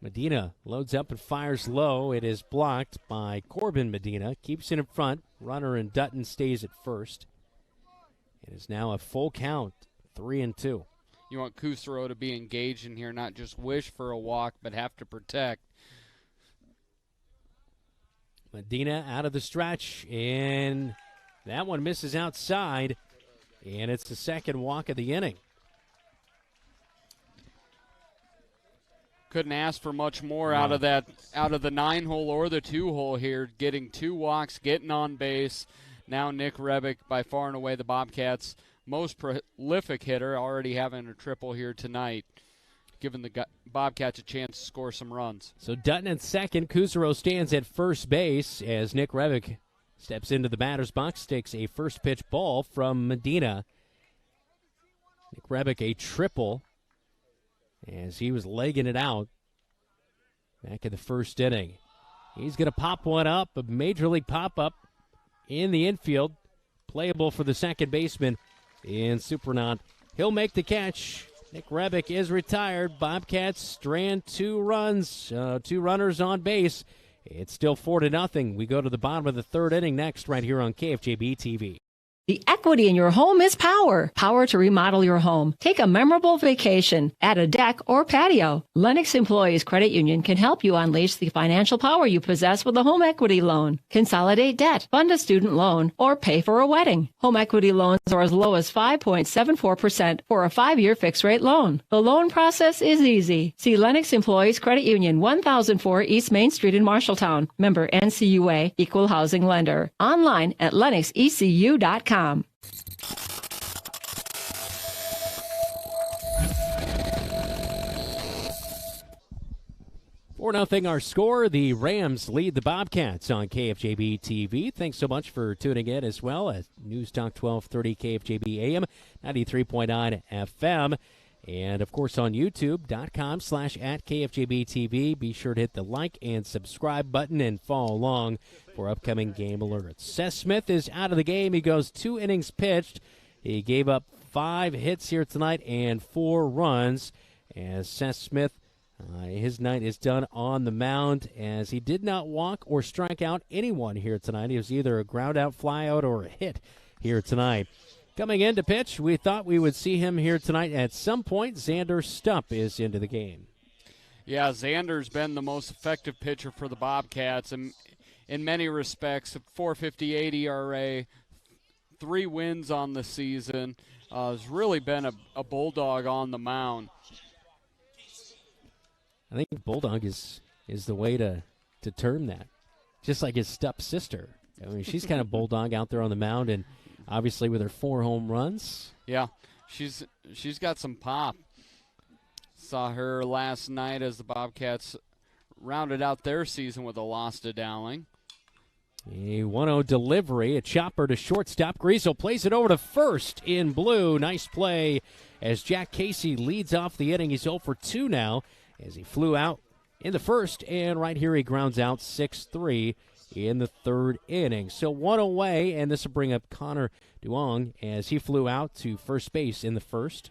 Medina loads up and fires low. It is blocked by Corbin Medina. Keeps it in front. Runner and Dutton stays at first. It is now a full count, 3-2. You want Kuzaro to be engaged in here, not just wish for a walk, but have to protect. Medina out of the stretch, and that one misses outside, and it's the second walk of the inning. Couldn't ask for much more out of the 9-hole or the 2-hole here. Getting 2 walks, getting on base. Now Nick Rebick, by far and away the Bobcats' most prolific hitter, already having a triple here tonight, giving the Bobcats a chance to score some runs. So Dutton at second. Kuzaro stands at first base as Nick Rebick steps into the batter's box, takes a first pitch ball from Medina. Nick Rebick a triple as he was legging it out back in the first inning. He's going to pop one up, a major league pop-up in the infield, playable for the second baseman in Supernaut. He'll make the catch. Nick Rebick is retired. Bobcats strand 2 runs, 2 runners on base. It's still 4-0. We go to the bottom of the third inning next right here on KFJB-TV. The equity in your home is power. Power to remodel your home. Take a memorable vacation. Add a deck or patio. Lennox Employees Credit Union can help you unleash the financial power you possess with a home equity loan. Consolidate debt, fund a student loan, or pay for a wedding. Home equity loans are as low as 5.74% for a 5-year fixed-rate loan. The loan process is easy. See Lennox Employees Credit Union, 1004 East Main Street in Marshalltown. Member NCUA, Equal Housing Lender. Online at lennoxecu.com. 4-0 our score. The Rams lead the Bobcats on KFJB-TV. Thanks so much for tuning in as well at News Talk 1230 KFJB AM, 93.9 FM. And, of course, on YouTube.com/@KFJB-TV. Be sure to hit the like and subscribe button and follow along for upcoming game alerts. Seth Smith is out of the game. He goes 2 innings pitched. He gave up 5 hits here tonight and 4 runs. As Seth Smith, his night is done on the mound as he did not walk or strike out anyone here tonight. He was either a ground-out, fly-out, or a hit here tonight. Coming in to pitch, we thought we would see him here tonight at some point. Xander Stupp is into the game. Yeah, Xander's been the most effective pitcher for the Bobcats, and in many respects, a 4.58 ERA, 3 wins on the season. Has really been a bulldog on the mound. I think bulldog is the way to term that. just like his stepsister. I mean, she's kind of bulldog out there on the mound, and obviously with her 4 home runs. Yeah, she's got some pop. Saw her last night as the Bobcats rounded out their season with a loss to Dowling. A 1-0 delivery, a chopper to shortstop. Griesel plays it over to first in blue. Nice play as Jack Casey leads off the inning. He's 0 for 2 now as he flew out in the first, and right here he grounds out 6-3 in the 3rd inning. So 1 away, and this will bring up Connor Duong as he flew out to first base in the first.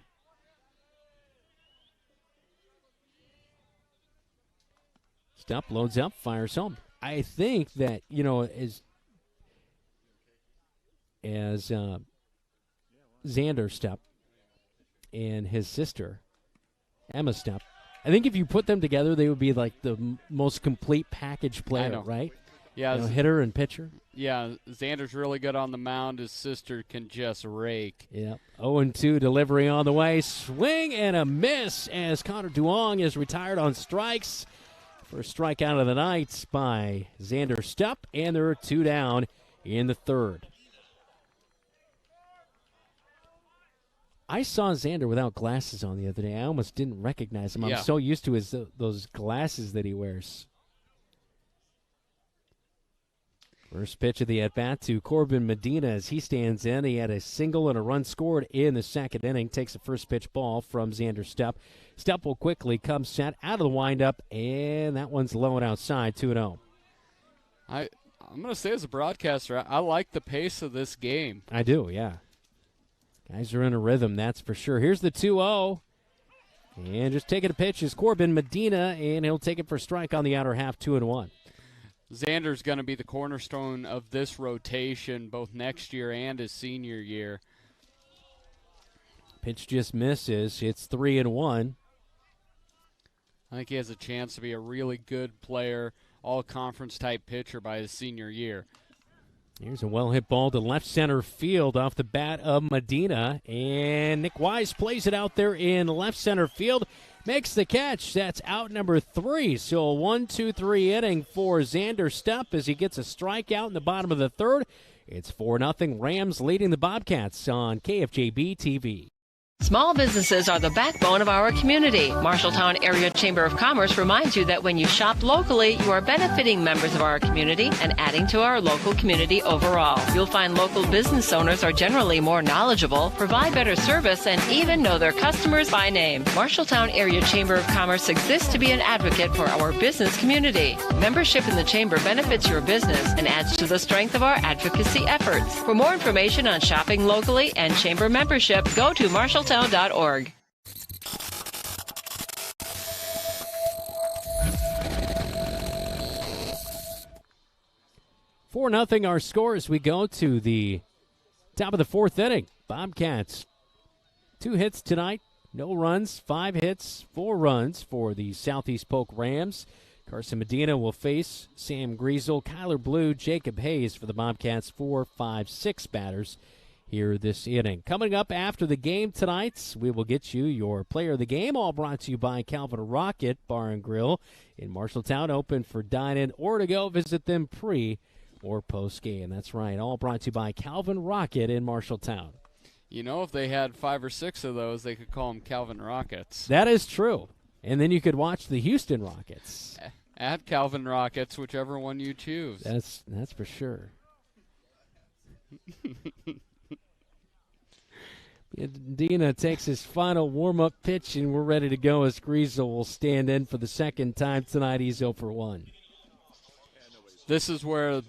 Stupp loads up, fires home. I think that, as Xander Stupp and his sister, Emma Stupp, I think if you put them together, they would be like the most complete package player, right? Yeah, hitter and pitcher. Yeah, Xander's really good on the mound. His sister can just rake. Yeah. 0-2 delivery on the way. Swing and a miss as Connor Duong is retired on strikes. First strikeout of the night by Xander Stupp, and there are 2 down in the 3rd. I saw Xander without glasses on the other day. I almost didn't recognize him. I'm so used to those glasses that he wears. First pitch of the at-bat to Corbin Medina as he stands in. He had a single and a run scored in the 2nd inning. Takes a first pitch ball from Xander Stupp. Stupp will quickly come set out of the windup, and that one's low and outside, 2-0. I'm going to say as a broadcaster, I like the pace of this game. I do, yeah. Guys are in a rhythm, that's for sure. Here's the 2-0. And just taking a pitch is Corbin Medina, and he'll take it for strike on the outer half, 2-1. Xander's going to be the cornerstone of this rotation both next year and his senior year. Pitch just misses. It's 3-1. I think he has a chance to be a really good player, all-conference type pitcher by his senior year. Here's a well-hit ball to left center field off the bat of Medina, and Nick Wise plays it out there in left center field. Makes the catch. That's out number 3. So a 1-2-3 inning for Xander Stupp as he gets a strikeout in the bottom of the 3rd. It's 4-0 Rams leading the Bobcats on KFJB-TV. Small businesses are the backbone of our community. Marshalltown Area Chamber of Commerce reminds you that when you shop locally, you are benefiting members of our community and adding to our local community overall. You'll find local business owners are generally more knowledgeable, provide better service, and even know their customers by name. Marshalltown Area Chamber of Commerce exists to be an advocate for our business community. Membership in the Chamber benefits your business and adds to the strength of our advocacy efforts. For more information on shopping locally and Chamber membership, go to Marshalltown.org. 4-0 our score as we go to the top of the 4th inning. Bobcats, 2 hits tonight, no runs, 5 hits, 4 runs for the Southeast Polk Rams. Carson Medina will face Sam Griesel, Kyler Blue, Jacob Hayes for the Bobcats, 4, 5, 6 batters here this inning. Coming up after the game tonight, we will get you your player of the game, all brought to you by Calvin Rocket Bar and Grill in Marshalltown, open for dine-in or to go. Visit them pre or post-game. That's right, all brought to you by Calvin Rocket in Marshalltown. You know, if they had 5 or 6 of those, they could call them Calvin Rockets. That is true. And then you could watch the Houston Rockets. At Calvin Rockets, whichever one you choose. That's for sure. Medina takes his final warm-up pitch, and we're ready to go as Griesel will stand in for the 2nd time tonight. He's 0 for 1. This is where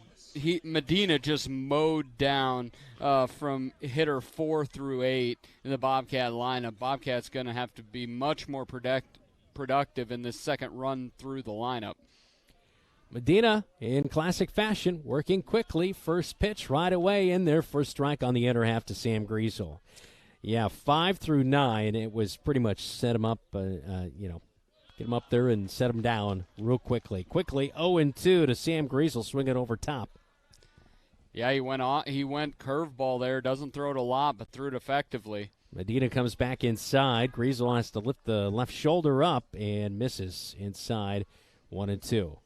Medina just mowed down from hitter 4 through 8 in the Bobcat lineup. Bobcat's going to have to be much more productive in this second run through the lineup. Medina, in classic fashion, working quickly. First pitch right away in there for strike on the inner half to Sam Griesel. Yeah, 5 through 9, it was pretty much set him up, get him up there and set him down real quickly. Quickly, 0-2 to Sam Griesel, swinging over top. Yeah, he went curveball there. Doesn't throw it a lot, but threw it effectively. Medina comes back inside. Griesel has to lift the left shoulder up and misses inside, 1-2.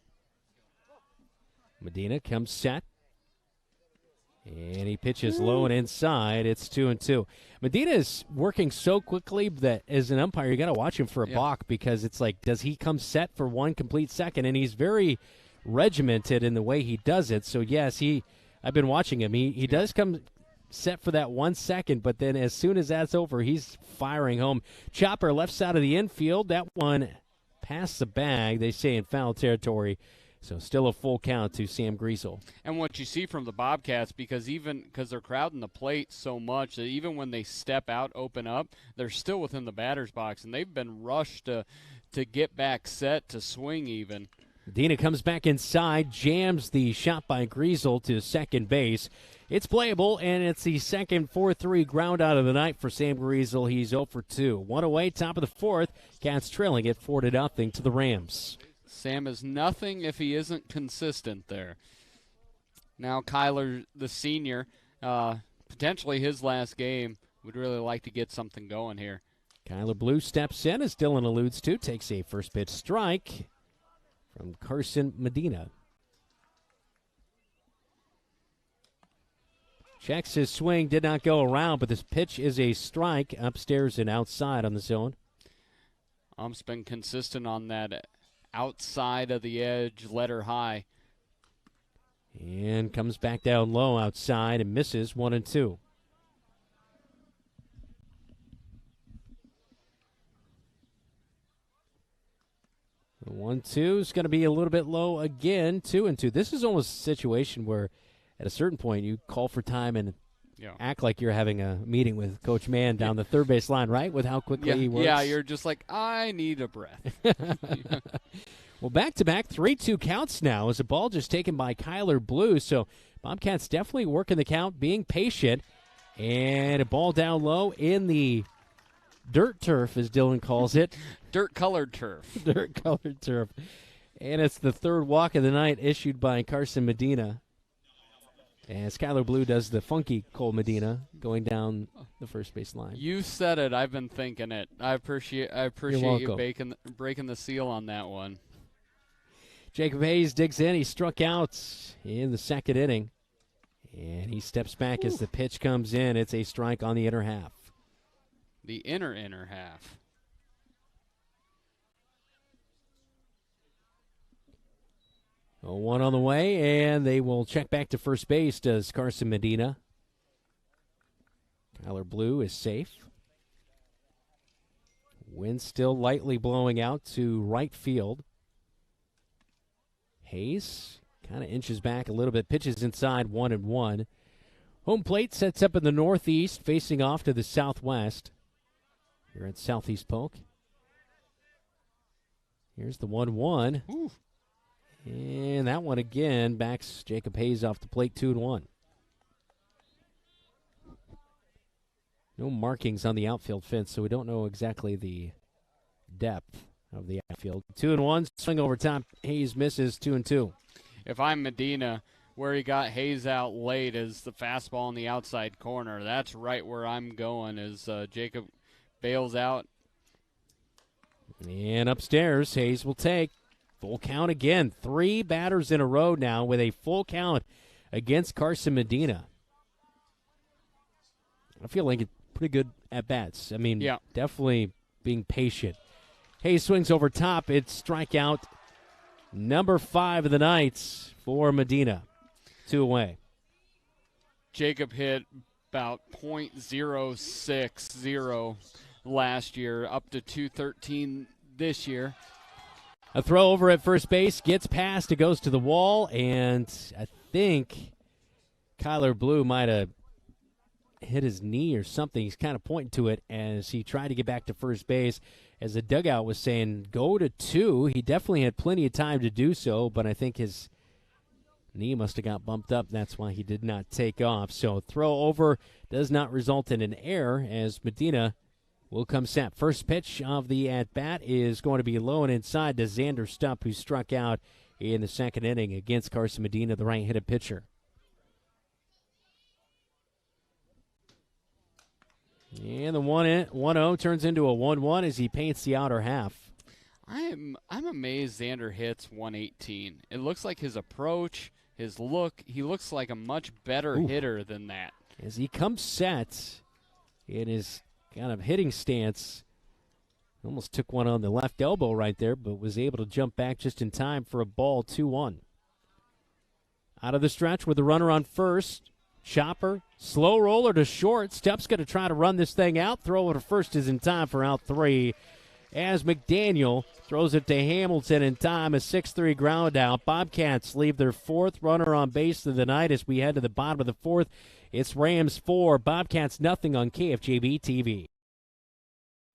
Medina comes set. And he pitches low and inside. It's 2-2. Medina is working so quickly that as an umpire, you got to watch him for a balk, because it's like, does he come set for one complete second? And he's very regimented in the way he does it. So, yes, I've been watching him. He does come set for that 1 second, but then as soon as that's over, he's firing home. Chopper left side of the infield. That one past the bag, they say, in foul territory. So still a full count to Sam Griesel. And what you see from the Bobcats, because they're crowding the plate so much that even when they step out, open up, they're still within the batter's box, and they've been rushed to get back set, to swing even. Medina comes back inside, jams the shot by Griesel to second base. It's playable, and it's the second 4-3 ground out of the night for Sam Griesel. He's 0 for 2. One away, top of the fourth. Cats trailing it 4-0 to the Rams. Sam is nothing if he isn't consistent there. Now Kyler, the senior, potentially his last game, would really like to get something going here. Kyler Blue steps in, as Dylan alludes to, takes a first pitch strike from Carson Medina. Checks his swing, did not go around, but this pitch is a strike upstairs and outside on the zone. Ump's been consistent on that outside of the edge, letter high. And comes back down low outside and misses 1-2. The 1-2 is going to be a little bit low again, 2-2. This is almost a situation where at a certain point you call for time and act like you're having a meeting with Coach Mann down the third base line, right? With how quickly he works. Yeah, you're just like, I need a breath. Well, back-to-back 3-2 counts now as a ball just taken by Kyler Blue. So Bobcats definitely working the count, being patient. And a ball down low in the dirt turf, as Dylan calls it. Dirt-colored turf. Dirt-colored turf. And it's the third walk of the night issued by Carson Medina, as Kyler Blue does the funky Cole Medina going down the first base line. You said it. I've been thinking it. I appreciate you breaking the seal on that one. Jacob Hayes digs in. He struck out in the second inning. And he steps back as the pitch comes in. It's a strike on the inner half. The inner half. One on the way, and they will check back to first base, does Carson Medina. Kyler Blue is safe. Wind still lightly blowing out to right field. Hayes kind of inches back a little bit, pitches inside 1-1. Home plate sets up in the northeast, facing off to the southwest. Here at Southeast Polk. Here's the 1-1. Ooh. And that one again backs Jacob Hayes off the plate, 2-1. No markings on the outfield fence, so we don't know exactly the depth of the outfield. 2-1, swing over top. Hayes misses, 2-2. If I'm Medina, where he got Hayes out late is the fastball in the outside corner. That's right where I'm going as Jacob bails out. And upstairs, Hayes will take. Full count again. 3 batters in a row now with a full count against Carson Medina. I feel like it's pretty good at bats. I mean, definitely being patient. Hayes swings over top. It's strikeout number 5 of the night for Medina. 2 away. Jacob hit about .060 last year, up to .213 this year. A throw over at first base, gets past, it goes to the wall, and I think Kyler Blue might have hit his knee or something. He's kind of pointing to it as he tried to get back to first base. As the dugout was saying, go to 2. He definitely had plenty of time to do so, but I think his knee must have got bumped up. That's why he did not take off. So throw over does not result in an error as Medina will come set. First pitch of the at-bat is going to be low and inside to Xander Stupp, who struck out in the second inning against Carson Medina, the right-handed pitcher. And the 1-0 turns into a 1-1 as he paints the outer half. I'm amazed Xander hits 118. It looks like his approach, his look, he looks like a much better hitter than that. As he comes set in his kind of hitting stance, almost took one on the left elbow right there, but was able to jump back just in time for a ball, 2-1. Out of the stretch with the runner on first. Chopper, slow roller to short. Stepp's going to try to run this thing out. Throw it to first is in time for out 3. As McDaniel throws it to Hamilton in time, a 6-3 ground out. Bobcats leave their 4th runner on base of the night as we head to the bottom of the 4th. It's Rams 4, Bobcats nothing on KFJB-TV.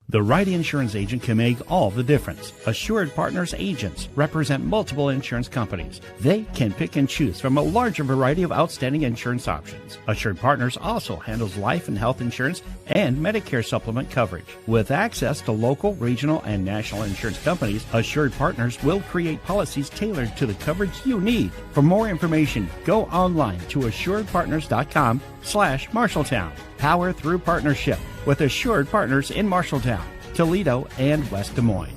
The right insurance agent can make all the difference. Assured Partners agents represent multiple insurance companies. They can pick and choose from a larger variety of outstanding insurance options. Assured Partners also handles life and health insurance and Medicare supplement coverage. With access to local, regional, and national insurance companies, Assured Partners will create policies tailored to the coverage you need. For more information, go online to assuredpartners.com/Marshalltown. Power through partnership with Assured Partners in Marshalltown, Toledo, and West Des Moines.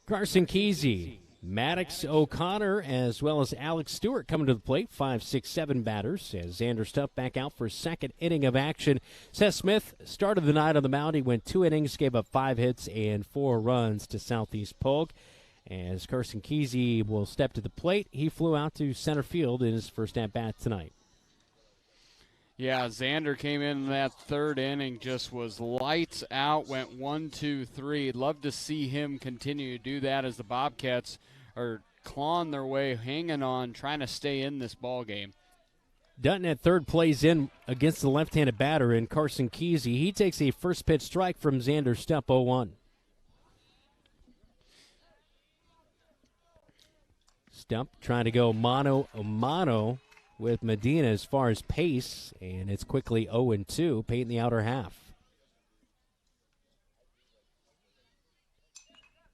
Carson Kesey, Maddox O'Connor, as well as Alex Stewart coming to the plate. 5, 6, 7 batters as Xander Stuff back out for second inning of action. Seth Smith started the night on the mound. He went 2 innings, gave up 5 hits and 4 runs to Southeast Polk. As Carson Kesey will step to the plate, he flew out to center field in his first at-bat tonight. Yeah, Xander came in that 3rd inning, just was lights out, went 1, 2, 3. Love to see him continue to do that as the Bobcats are clawing their way, hanging on, trying to stay in this ball game. Dutton at third plays in against the left-handed batter in Carson Kesey. He takes a first pitch strike from Xander Stupp, 0-1. Stupp trying to go mano a mano with Medina as far as pace, and it's quickly 0-2, painting the outer half.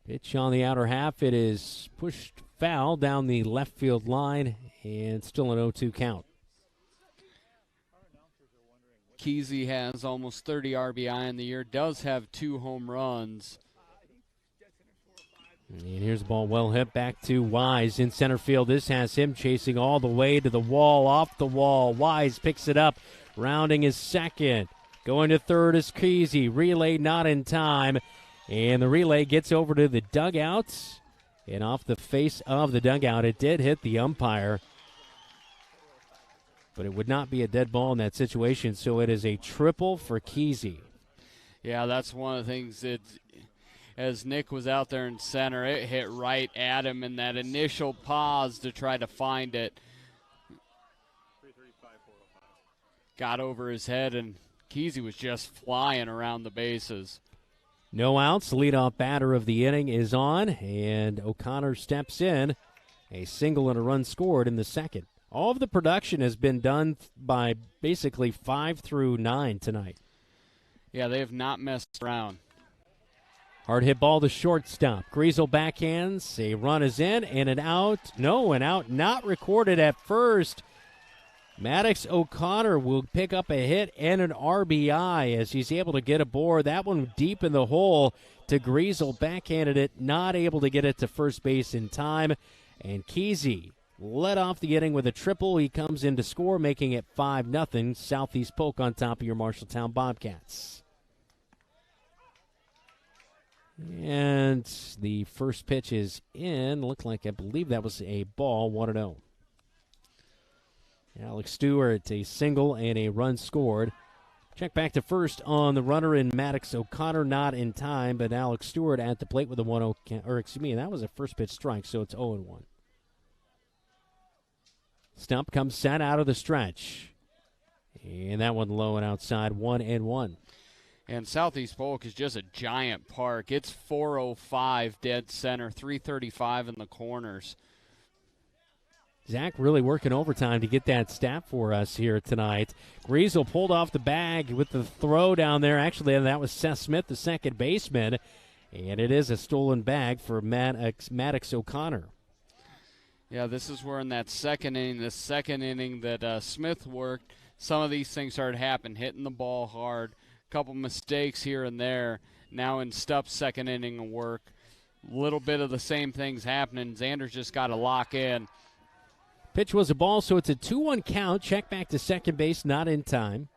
Pitch on the outer half. It is pushed foul down the left field line, and still an 0-2 count. Kesey has almost 30 RBI in the year, does have 2 home runs. And here's the ball well hit back to Wise in center field. This has him chasing all the way to the wall, off the wall. Wise picks it up, rounding his second. Going to third is Kesey. Relay not in time. And the relay gets over to the dugouts. And off the face of the dugout, it did hit the umpire. But it would not be a dead ball in that situation, so it is a triple for Kesey. Yeah, that's one of the things that, as Nick was out there in center, it hit right at him in that initial pause to try to find it. Got over his head, and Kesey was just flying around the bases. No outs. The leadoff batter of the inning is on, and O'Connor steps in. A single and a run scored in the second. All of the production has been done by basically 5 through 9 tonight. Yeah, they have not messed around. Hard hit ball to shortstop. Griesel backhands. A run is in and an out. No, an out not recorded at first. Maddox O'Connor will pick up a hit and an RBI as he's able to get aboard. That one deep in the hole to Griesel. Backhanded it, not able to get it to first base in time. And Kesey led off the inning with a triple. He comes in to score, making it 5-0. Southeast Polk on top of your Marshalltown Bobcats. And the first pitch is in. Looked like, I believe that was a ball, 1-0. Alex Stewart, a single and a run scored. Check back to first on the runner in Maddox O'Connor, not in time, but Alex Stewart at the plate with a 1-0 count. Or excuse me, that was a first pitch strike, so it's 0-1. Stump comes set out of the stretch. And that one low and outside, 1-1. And Southeast Polk is just a giant park. It's 405 dead center, 335 in the corners. Zach really working overtime to get that stat for us here tonight. Griesel pulled off the bag with the throw down there. Actually, that was Seth Smith, the second baseman. And it is a stolen bag for Maddox O'Connor. Yeah, this is where in that second inning, that Smith worked, some of these things started happening, hitting the ball hard, a couple mistakes here and there. Now in Stupp's second inning of work, a little bit of the same things happening. Xander's just got to lock in. Pitch was a ball, so it's a 2-1 count. Check back to second base, not in time.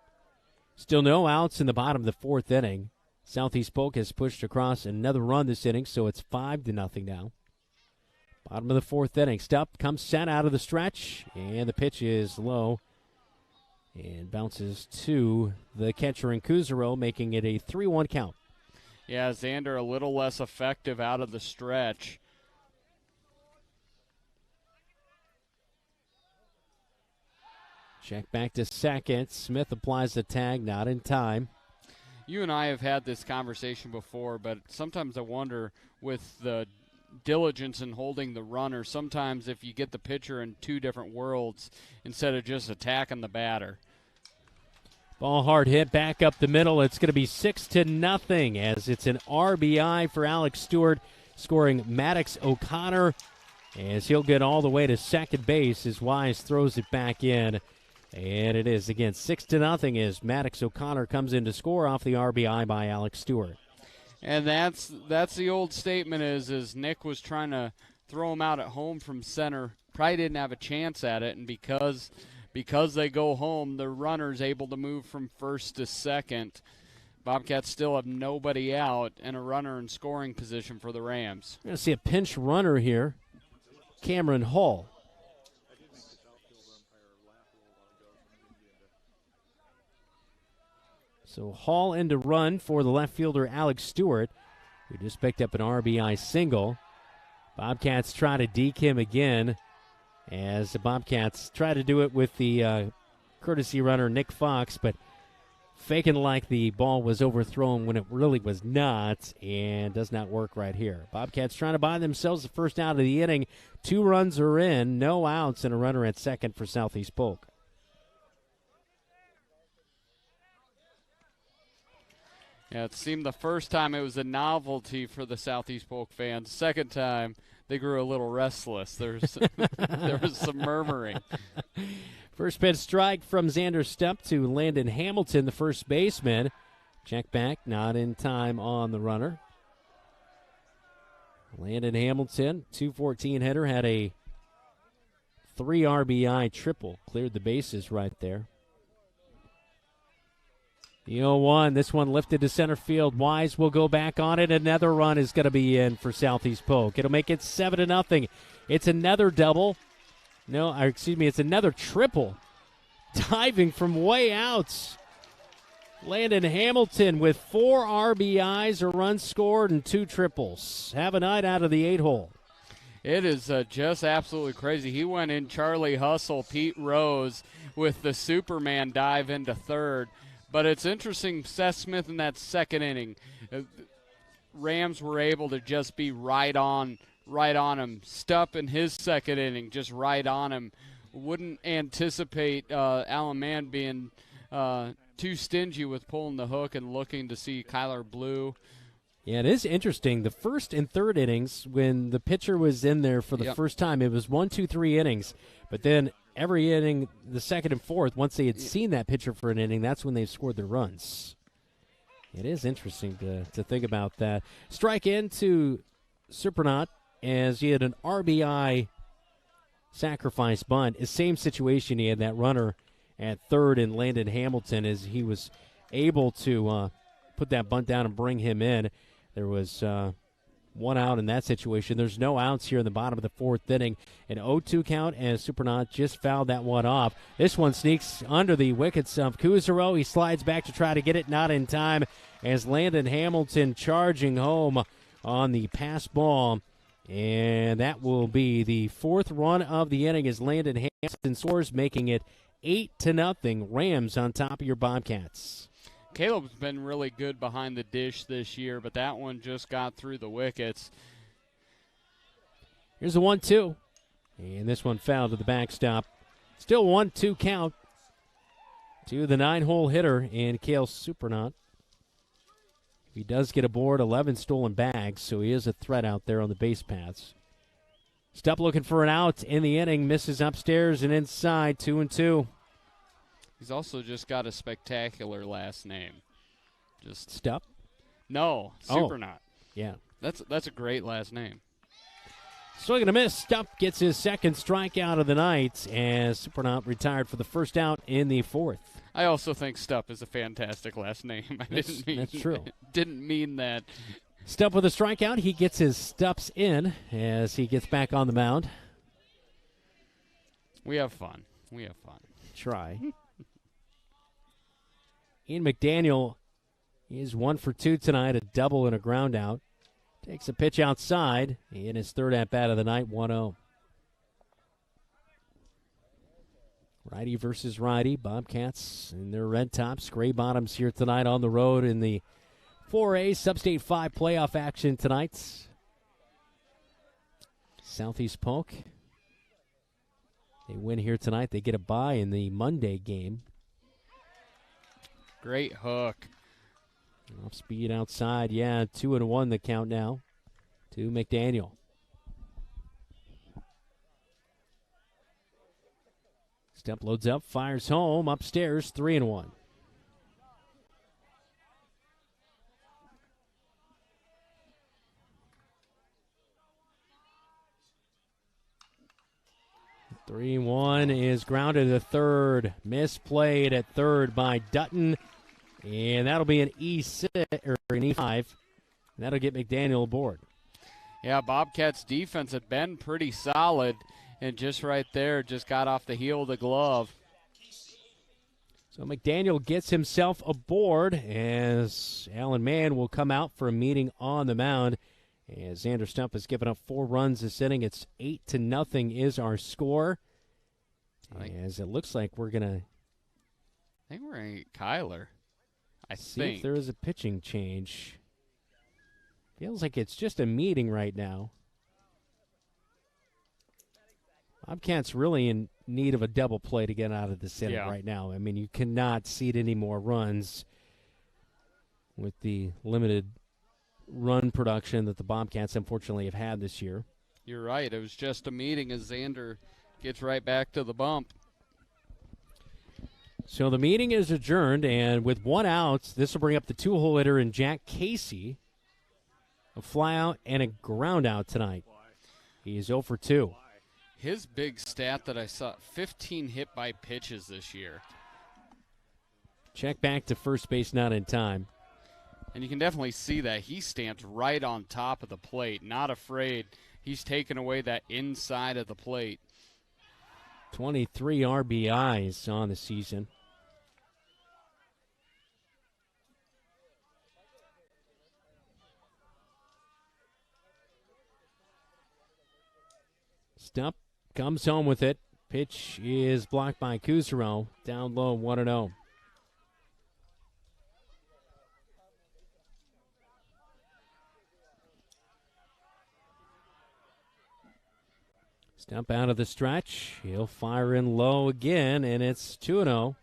Still no outs in the bottom of the fourth inning. Southeast Polk has pushed across another run this inning, so it's 5-0 now. Bottom of the fourth inning. Stupp comes set out of the stretch, and the pitch is low and bounces to the catcher in Kuzaro, making it a 3-1 count. Yeah, Xander a little less effective out of the stretch. Check back to second. Smith applies the tag, not in time. You and I have had this conversation before, but sometimes I wonder with the diligence in holding the runner, sometimes if you get the pitcher in two different worlds instead of just attacking the batter. Ball hard hit back up the middle. It's going to be 6-0 as it's an RBI for Alex Stewart, scoring Maddox O'Connor as he'll get all the way to second base as Wise throws it back in. And it is, again, 6-0 as Maddox O'Connor comes in to score off the RBI by Alex Stewart. And that's the old statement is Nick was trying to throw him out at home from center. Probably didn't have a chance at it, and because they go home, the runner's able to move from first to second. Bobcats still have nobody out and a runner in scoring position for the Rams. We're going to see a pinch runner here, Cameron Hall. So Hall in to run for the left fielder Alex Stewart, who just picked up an RBI single. Bobcats try to deke him again as the Bobcats try to do it with the courtesy runner Nick Fox, but faking like the ball was overthrown when it really was not, and does not work right here. Bobcats trying to buy themselves the first out of the inning. 2 runs are in, no outs, and a runner at second for Southeast Polk. Yeah, it seemed the first time it was a novelty for the Southeast Polk fans. Second time, they grew a little restless. There was some murmuring. First pitch strike from Xander Stupp to Landon Hamilton, the first baseman. Check back, not in time on the runner. Landon Hamilton, 214 hitter, had a 3 RBI triple. Cleared the bases right there. The 0-1, this one lifted to center field. Wise will go back on it. Another run is going to be in for Southeast Polk. It'll make it 7-0. It's another double. It's another triple. Diving from way out. Landon Hamilton with 4 RBIs, a run scored, and 2 triples. Have a night out of the 8-hole. It is just absolutely crazy. He went in Charlie Hustle, Pete Rose with the Superman dive into third. But it's interesting, Seth Smith in that second inning. Rams were able to just be right on him. Stupp in his second inning, just right on him. Wouldn't anticipate Alan Mann being too stingy with pulling the hook and looking to see Kyler Blue. Yeah, it is interesting. The first and third innings, when the pitcher was in there for the first time, it was 1, 2, 3 innings. But then every inning, the second and fourth, once they had seen that pitcher for an inning, that's when they've scored their runs. It is interesting to think about that. Strike into Supernaut as he had an RBI sacrifice bunt. It's same situation. He had that runner at third in Landon Hamilton as he was able to put that bunt down and bring him in. There was 1 out in that situation. There's no outs here in the bottom of the fourth inning. An 0-2 count, and Supernaut just fouled that one off. This one sneaks under the wickets of Kuzaro. He slides back to try to get it, not in time, as Landon Hamilton charging home on the pass ball. And that will be the 4th run of the inning as Landon Hamilton scores, making it 8-0. Rams on top of your Bobcats. Caleb's been really good behind the dish this year, but that one just got through the wickets. Here's a 1-2. And this one fouled to the backstop. Still 1-2 count to the 9-hole hitter in Cale Supernaut. He does get aboard 11 stolen bags, so he is a threat out there on the base paths. Stupp looking for an out in the inning, misses upstairs and inside, 2-2. He's also just got a spectacular last name. Just Stupp? No, Supernaut. Yeah. That's a great last name. Swing and a miss. Stupp gets his second strikeout of the night as Supernaut retired for the first out in the fourth. I also think Stupp is a fantastic last name. That's true. Didn't mean that. Stupp with a strikeout. He gets his Stupps in as he gets back on the mound. We have fun. Try. Ian McDaniel is 1 for 2 tonight, a double and a ground out. Takes a pitch outside in his third at-bat of the night, 1-0. Righty versus righty. Bobcats in their red tops, gray bottoms here tonight on the road in the 4A Substate 5 playoff action tonight. Southeast Polk. They win here tonight. They get a bye in the Monday game. Great hook. Off speed outside. 2-1 the count now to McDaniel. Step loads up, fires home, upstairs, 3-1. Three-one is grounded to third. Misplayed at third by Dutton. And that'll be an E6 or an E5. And that'll get McDaniel aboard. Yeah, Bobcats defense had been pretty solid. And just right there, just got off the heel of the glove. So McDaniel gets himself aboard as Alan Mann will come out for a meeting on the mound. As Xander Stupp has given up 4 runs this inning, it's 8-0 is our score. As it looks like we're going to... I think we're going to get Kyler. See if there is a pitching change. Feels like it's just a meeting right now. Bobcats really in need of a double play to get out of this inning right now. I mean, you cannot cede any more runs with the limited run production that the Bobcats unfortunately have had this year. You're right. It was just a meeting as Xander gets right back to the bump. So the meeting is adjourned, and with 1 out, this will bring up the 2-hole hitter in Jack Casey. A fly out and a ground out tonight. He's 0 for 2. His big stat that I saw, 15 hit by pitches this year. Check back to first base, not in time. And you can definitely see that. He stands right on top of the plate, not afraid. He's taken away that inside of the plate. 23 RBIs on the season. Stupp comes home with it. Pitch is blocked by Kuzaro. Down low, 1-0. Stupp out of the stretch. He'll fire in low again, and it's 2-0.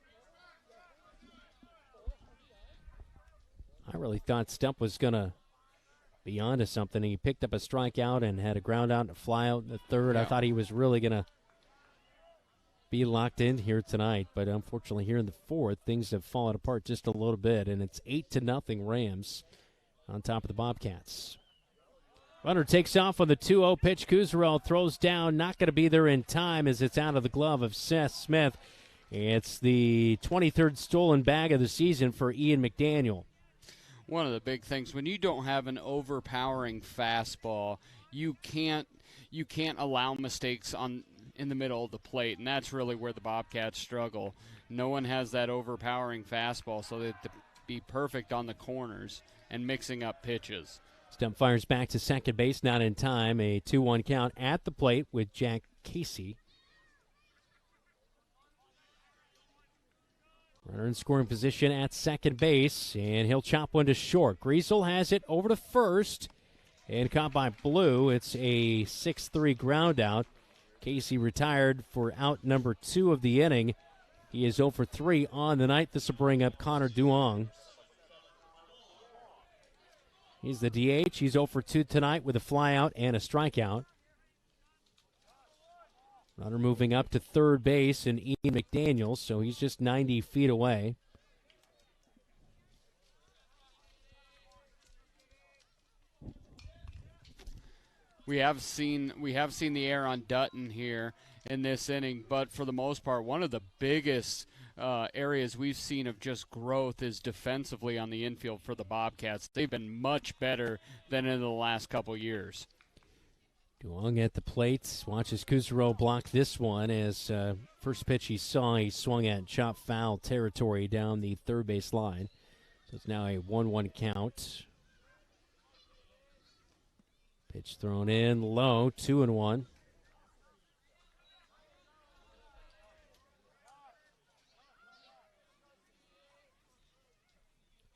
I really thought Stupp was going to be onto something. He picked up a strikeout and had a ground out and a fly out in the third. I thought he was really going to be locked in here tonight, but unfortunately here in the fourth, things have fallen apart just a little bit, and it's 8-0 Rams on top of the Bobcats. Runner takes off on the 2-0 pitch. Kuzarel throws down, not going to be there in time as it's out of the glove of Seth Smith. It's the 23rd stolen bag of the season for Ian McDaniel. One of the big things, when you don't have an overpowering fastball, you can't allow mistakes in the middle of the plate, and that's really where the Bobcats struggle. No one has that overpowering fastball, so they have to be perfect on the corners and mixing up pitches. Stupp fires back to second base, not in time. A 2-1 count at the plate with Jack Casey. Runner in scoring position at second base, and he'll chop one to short. Griesel has it over to first, and caught by Blue. It's a 6-3 ground out. Casey retired for out number 2 of the inning. He is 0 for 3 on the night. This will bring up Connor Duong. He's the DH. He's 0 for 2 tonight with a flyout and a strikeout. Runner moving up to third base, and Ian McDaniel, so he's just 90 feet away. We have seen the air on Dutton here in this inning, but for the most part, one of the biggest areas we've seen of just growth is defensively on the infield for the Bobcats. They've been much better than in the last couple years. Duong at the plate. Watches Kuzaro block this one as first pitch he swung at chop foul territory down the third base line. So it's now a 1-1 count. Pitch thrown in low, 2-1.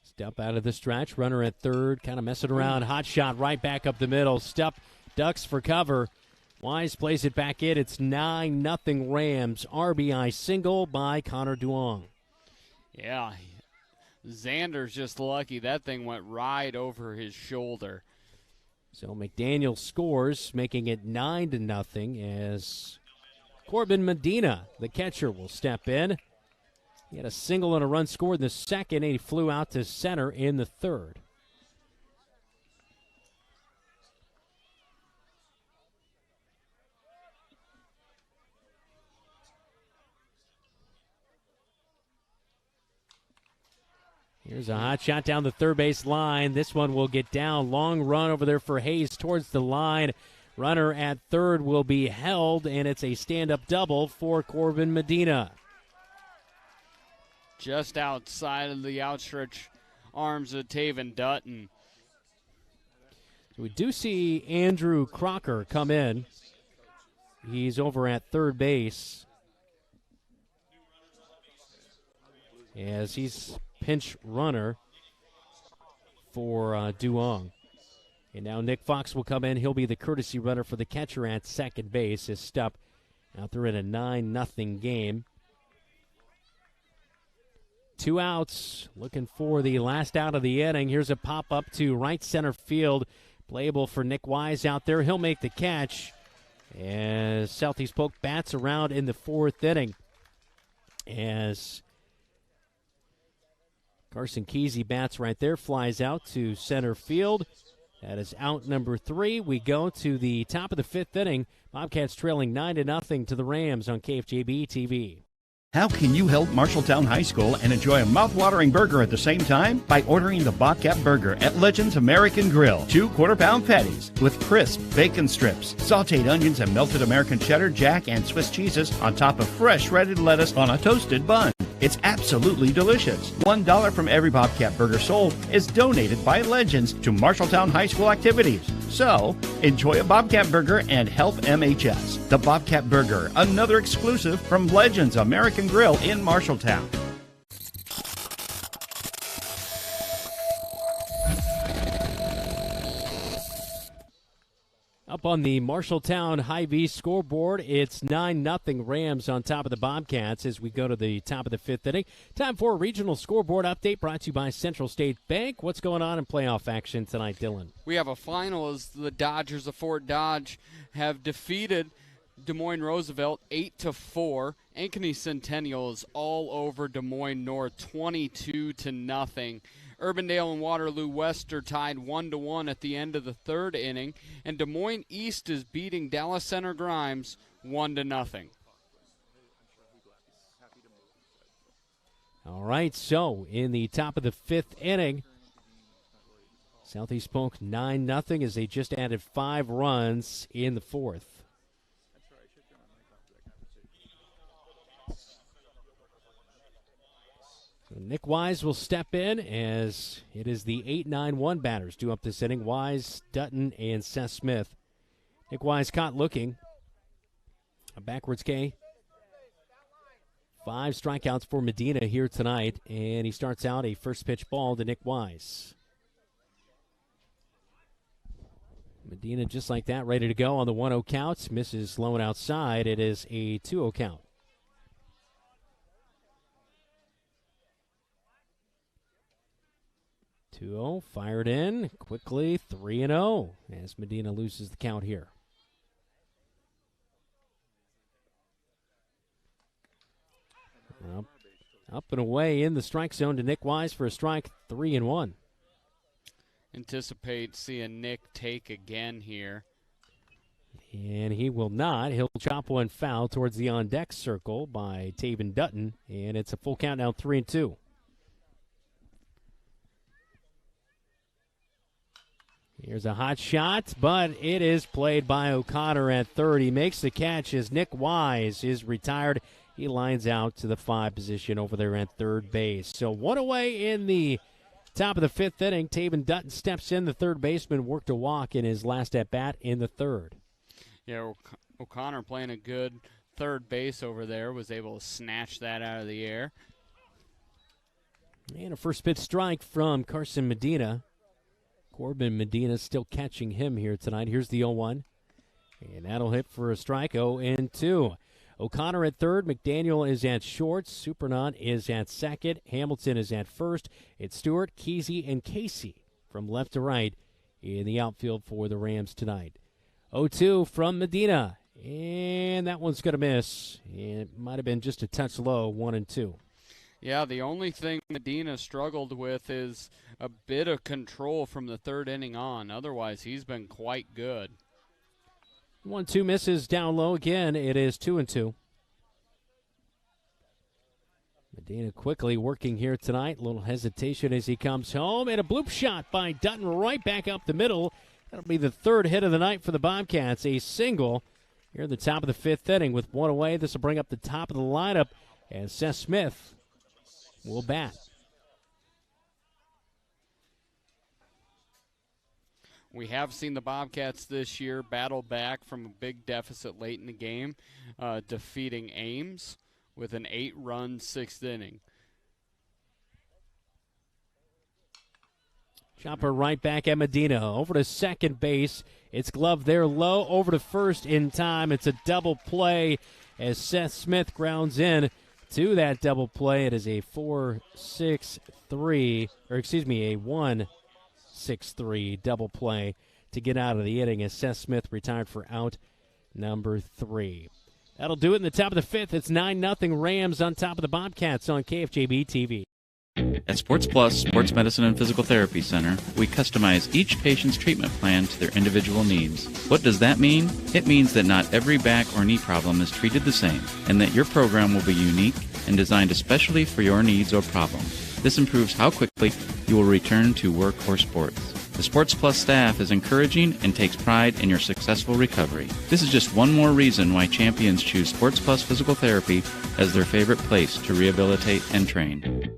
Step out of the stretch, runner at third, kind of messing around. Hot shot right back up the middle. Step ducks for cover. Wise plays it back in. It's 9-0 Rams. RBI single by Connor Duong. Yeah, Xander's just lucky. That thing went right over his shoulder. So McDaniel scores, making it 9-0 as Corbin Medina, the catcher, will step in. He had a single and a run scored in the second, and he flew out to center in the third. Here's a hot shot down the third base line. This one will get down. Long run over there for Hayes towards the line. Runner at third will be held, and it's a stand-up double for Corbin Medina. Just outside of the outstretched arms of Taven Dutton. So we do see Andrew Crocker come in. He's over at third base as he's pinch runner for Duong. And now Nick Fox will come in. He'll be the courtesy runner for the catcher at second base. His stop out there in a 9-0 game. 2 outs, looking for the last out of the inning. Here's a pop-up to right center field. Playable for Nick Wise out there. He'll make the catch as Southeast Polk bats around in the fourth inning. As Carson Kesey bats right there, flies out to center field. That is out number 3. We go to the top of the fifth inning. Bobcats trailing 9-0 to the Rams on KFJB-TV. How can you help Marshalltown High School and enjoy a mouth-watering burger at the same time? By ordering the Bobcat Burger at Legends American Grill. 2 quarter-pound patties with crisp bacon strips, sauteed onions, and melted American cheddar, jack, and Swiss cheeses on top of fresh shredded lettuce on a toasted bun. It's absolutely delicious. $1 from every Bobcat Burger sold is donated by Legends to Marshalltown High School activities. So, enjoy a Bobcat Burger and help MHS. The Bobcat Burger, another exclusive from Legends American Grill in Marshalltown. Up on the Marshalltown Hy-Vee scoreboard, it's 9-0 Rams on top of the Bobcats as we go to the top of the fifth inning. Time for a regional scoreboard update brought to you by Central State Bank. What's going on in playoff action tonight, Dylan? We have a final as the Dodgers of Fort Dodge have defeated Des Moines Roosevelt 8-4. Ankeny Centennial is all over Des Moines North 22-0. Urbandale and Waterloo West are tied 1-1 at the end of the third inning, and Des Moines East is beating Dallas Center Grimes 1-0. All right, so in the top of the fifth inning, Southeast Polk 9-0 as they just added 5 runs in the fourth. So Nick Wise will step in as it is the 8-9-1 batters due up this inning. Wise, Dutton, and Seth Smith. Nick Wise caught looking. A backwards K. 5 strikeouts for Medina here tonight, and he starts out a first pitch ball to Nick Wise. Medina just like that, ready to go on the 1-0 count. Misses low and outside. It is a 2-0 count. 2-0, fired in quickly, 3-0 as Medina loses the count here. Up and away in the strike zone to Nick Wise for a strike, 3-1. Anticipate seeing Nick take again here. And he will not. He'll chop one foul towards the on-deck circle by Taven Dutton, and it's a full count now, 3-2. Here's a hot shot, but it is played by O'Connor at third. He makes the catch as Nick Wise is retired. He lines out to the 5 position over there at third base. So one away in the top of the 5th inning. Taven Dutton steps in. The third baseman worked a walk in his last at-bat in the 3rd. Yeah, O'Connor playing a good third base over there, was able to snatch that out of the air. And a first pitch strike from Carson Medina. Corbin Medina still catching him here tonight. Here's the 0-1. And that'll hit for a strike, 0-2. O'Connor at third. McDaniel is at short. Supernaut is at second. Hamilton is at first. It's Stewart, Kesey, and Casey from left to right in the outfield for the Rams tonight. 0-2 from Medina. And that one's going to miss. It might have been just a touch low, 1-2. Yeah, the only thing Medina struggled with is a bit of control from the 3rd inning on. Otherwise, he's been quite good. 1-2 misses down low again. It is 2-2. Medina quickly working here tonight. A little hesitation as he comes home. And a bloop shot by Dutton right back up the middle. That'll be the 3rd hit of the night for the Bobcats. A single here at the top of the 5th inning with one away. This will bring up the top of the lineup as Seth Smith will bat. We have seen the Bobcats this year battle back from a big deficit late in the game, defeating Ames with an 8-run 6th inning. Chopper right back at Medina. Over to second base. It's gloved there low. Over to first in time. It's a double play as Seth Smith grounds in to that double play. It is a 4-6-3, or excuse me, a 1-6-3 double play to get out of the inning as Seth Smith retired for out number 3. That'll do it in the top of the 5th. It's 9-0 Rams on top of the Bobcats on KFJB-TV. At Sports Plus Sports Medicine and Physical Therapy Center, we customize each patient's treatment plan to their individual needs. What does that mean? It means that not every back or knee problem is treated the same, and that your program will be unique and designed especially for your needs or problem. This improves how quickly you will return to work or sports. The Sports Plus staff is encouraging and takes pride in your successful recovery. This is just one more reason why champions choose Sports Plus Physical Therapy as their favorite place to rehabilitate and train.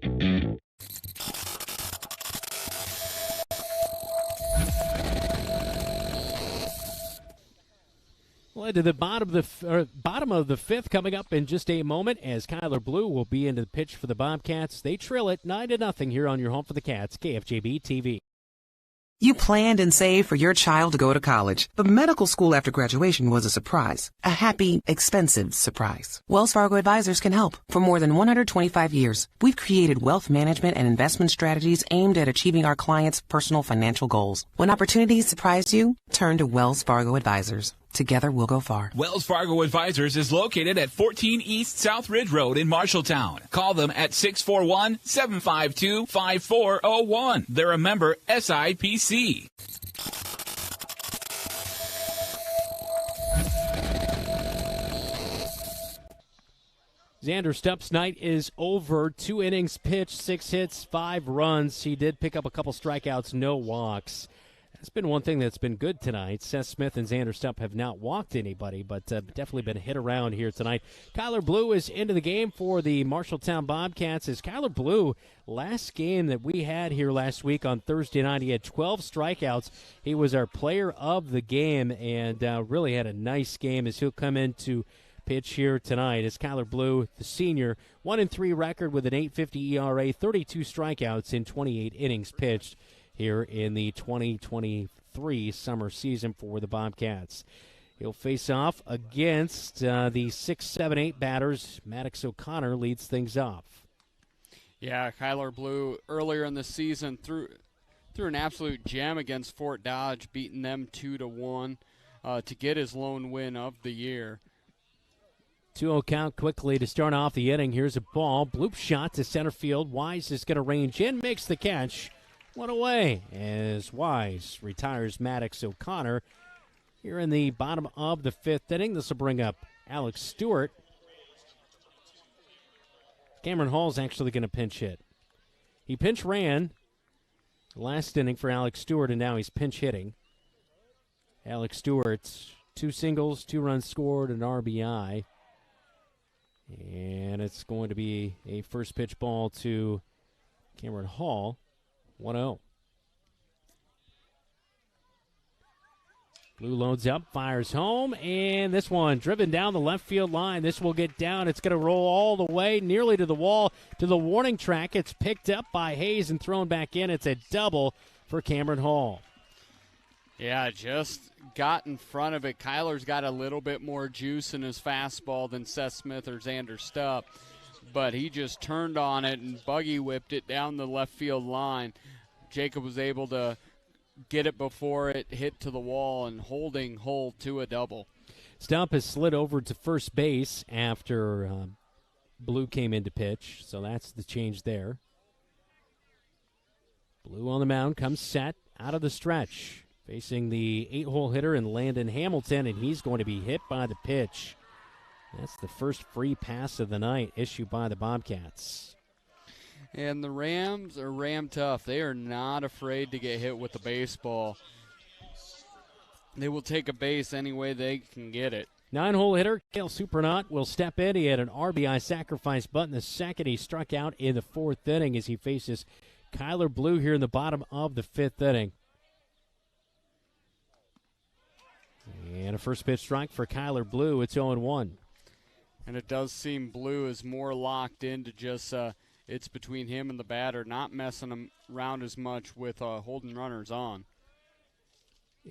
Led to the bottom of the 5th coming up in just a moment as Kyler Blue will be into the pitch for the Bobcats. They trail it 9-0 here on your home for the Cats, KFJB-TV. You planned and saved for your child to go to college, but medical school after graduation was a surprise. A happy, expensive surprise. Wells Fargo Advisors can help. For more than 125 years, we've created wealth management and investment strategies aimed at achieving our clients' personal financial goals. When opportunities surprise you, turn to Wells Fargo Advisors. Together we'll go far. Wells Fargo Advisors is located at 14 East South Ridge Road in Marshalltown. Call them at 641-752-5401. They're a member SIPC. Xander Stupp's night is over. 2 innings pitched, 6 hits, 5 runs. He did pick up a couple strikeouts, no walks. That's been one thing that's been good tonight. Seth Smith and Xander Stupp have not walked anybody, but definitely been hit around here tonight. Kyler Blue is into the game for the Marshalltown Bobcats. As Kyler Blue, last game that we had here last week on Thursday night, he had 12 strikeouts. He was our player of the game and really had a nice game as he'll come into pitch here tonight. As Kyler Blue, the senior, 1-3 record with an 8.50 ERA, 32 strikeouts in 28 innings pitched here in the 2023 summer season for the Bobcats. He'll face off against the 6, 7, 8 batters. Maddox O'Connor leads things off. Yeah, Kyler Blue earlier in the season threw an absolute gem against Fort Dodge, beating them 2-1 to get his lone win of the year. 2-0 count quickly to start off the inning. Here's a ball. Bloop shot to center field. Wise is going to range in, makes the catch. One away as Wise retires Maddox O'Connor. Here in the bottom of the 5th inning, this will bring up Alex Stewart. Cameron Hall's actually going to pinch hit. He pinch ran last inning for Alex Stewart, and now he's pinch hitting. Alex Stewart's 2 singles, 2 runs scored, an RBI. And it's going to be a first pitch ball to Cameron Hall, 1-0. Blue loads up, fires home, and this one driven down the left field line. This will get down. It's going to roll all the way nearly to the wall, to the warning track. It's picked up by Hayes and thrown back in. It's a double for Cameron Hall. Yeah, just got in front of it. Kyler's got a little bit more juice in his fastball than Seth Smith or Xander Stupp, but he just turned on it and buggy whipped it down the left field line. Jacob was able to get it before it hit to the wall and holding hold to a double. Stupp has slid over to first base after Blue came in to pitch, so that's the change there. Blue on the mound, comes set out of the stretch, facing the 8-hole hitter in Landon Hamilton, and he's going to be hit by the pitch. That's the first free pass of the night issued by the Bobcats. And the Rams are Ram tough. They are not afraid to get hit with the baseball. They will take a base any way they can get it. 9-hole hitter, Cale Supernaut, will step in. He had an RBI sacrifice bunt in the second. He struck out in the 4th inning as he faces Kyler Blue here in the bottom of the 5th inning. And a first pitch strike for Kyler Blue. It's 0-1. And it does seem Blue is more locked into just it's between him and the batter, not messing him around as much with holding runners on.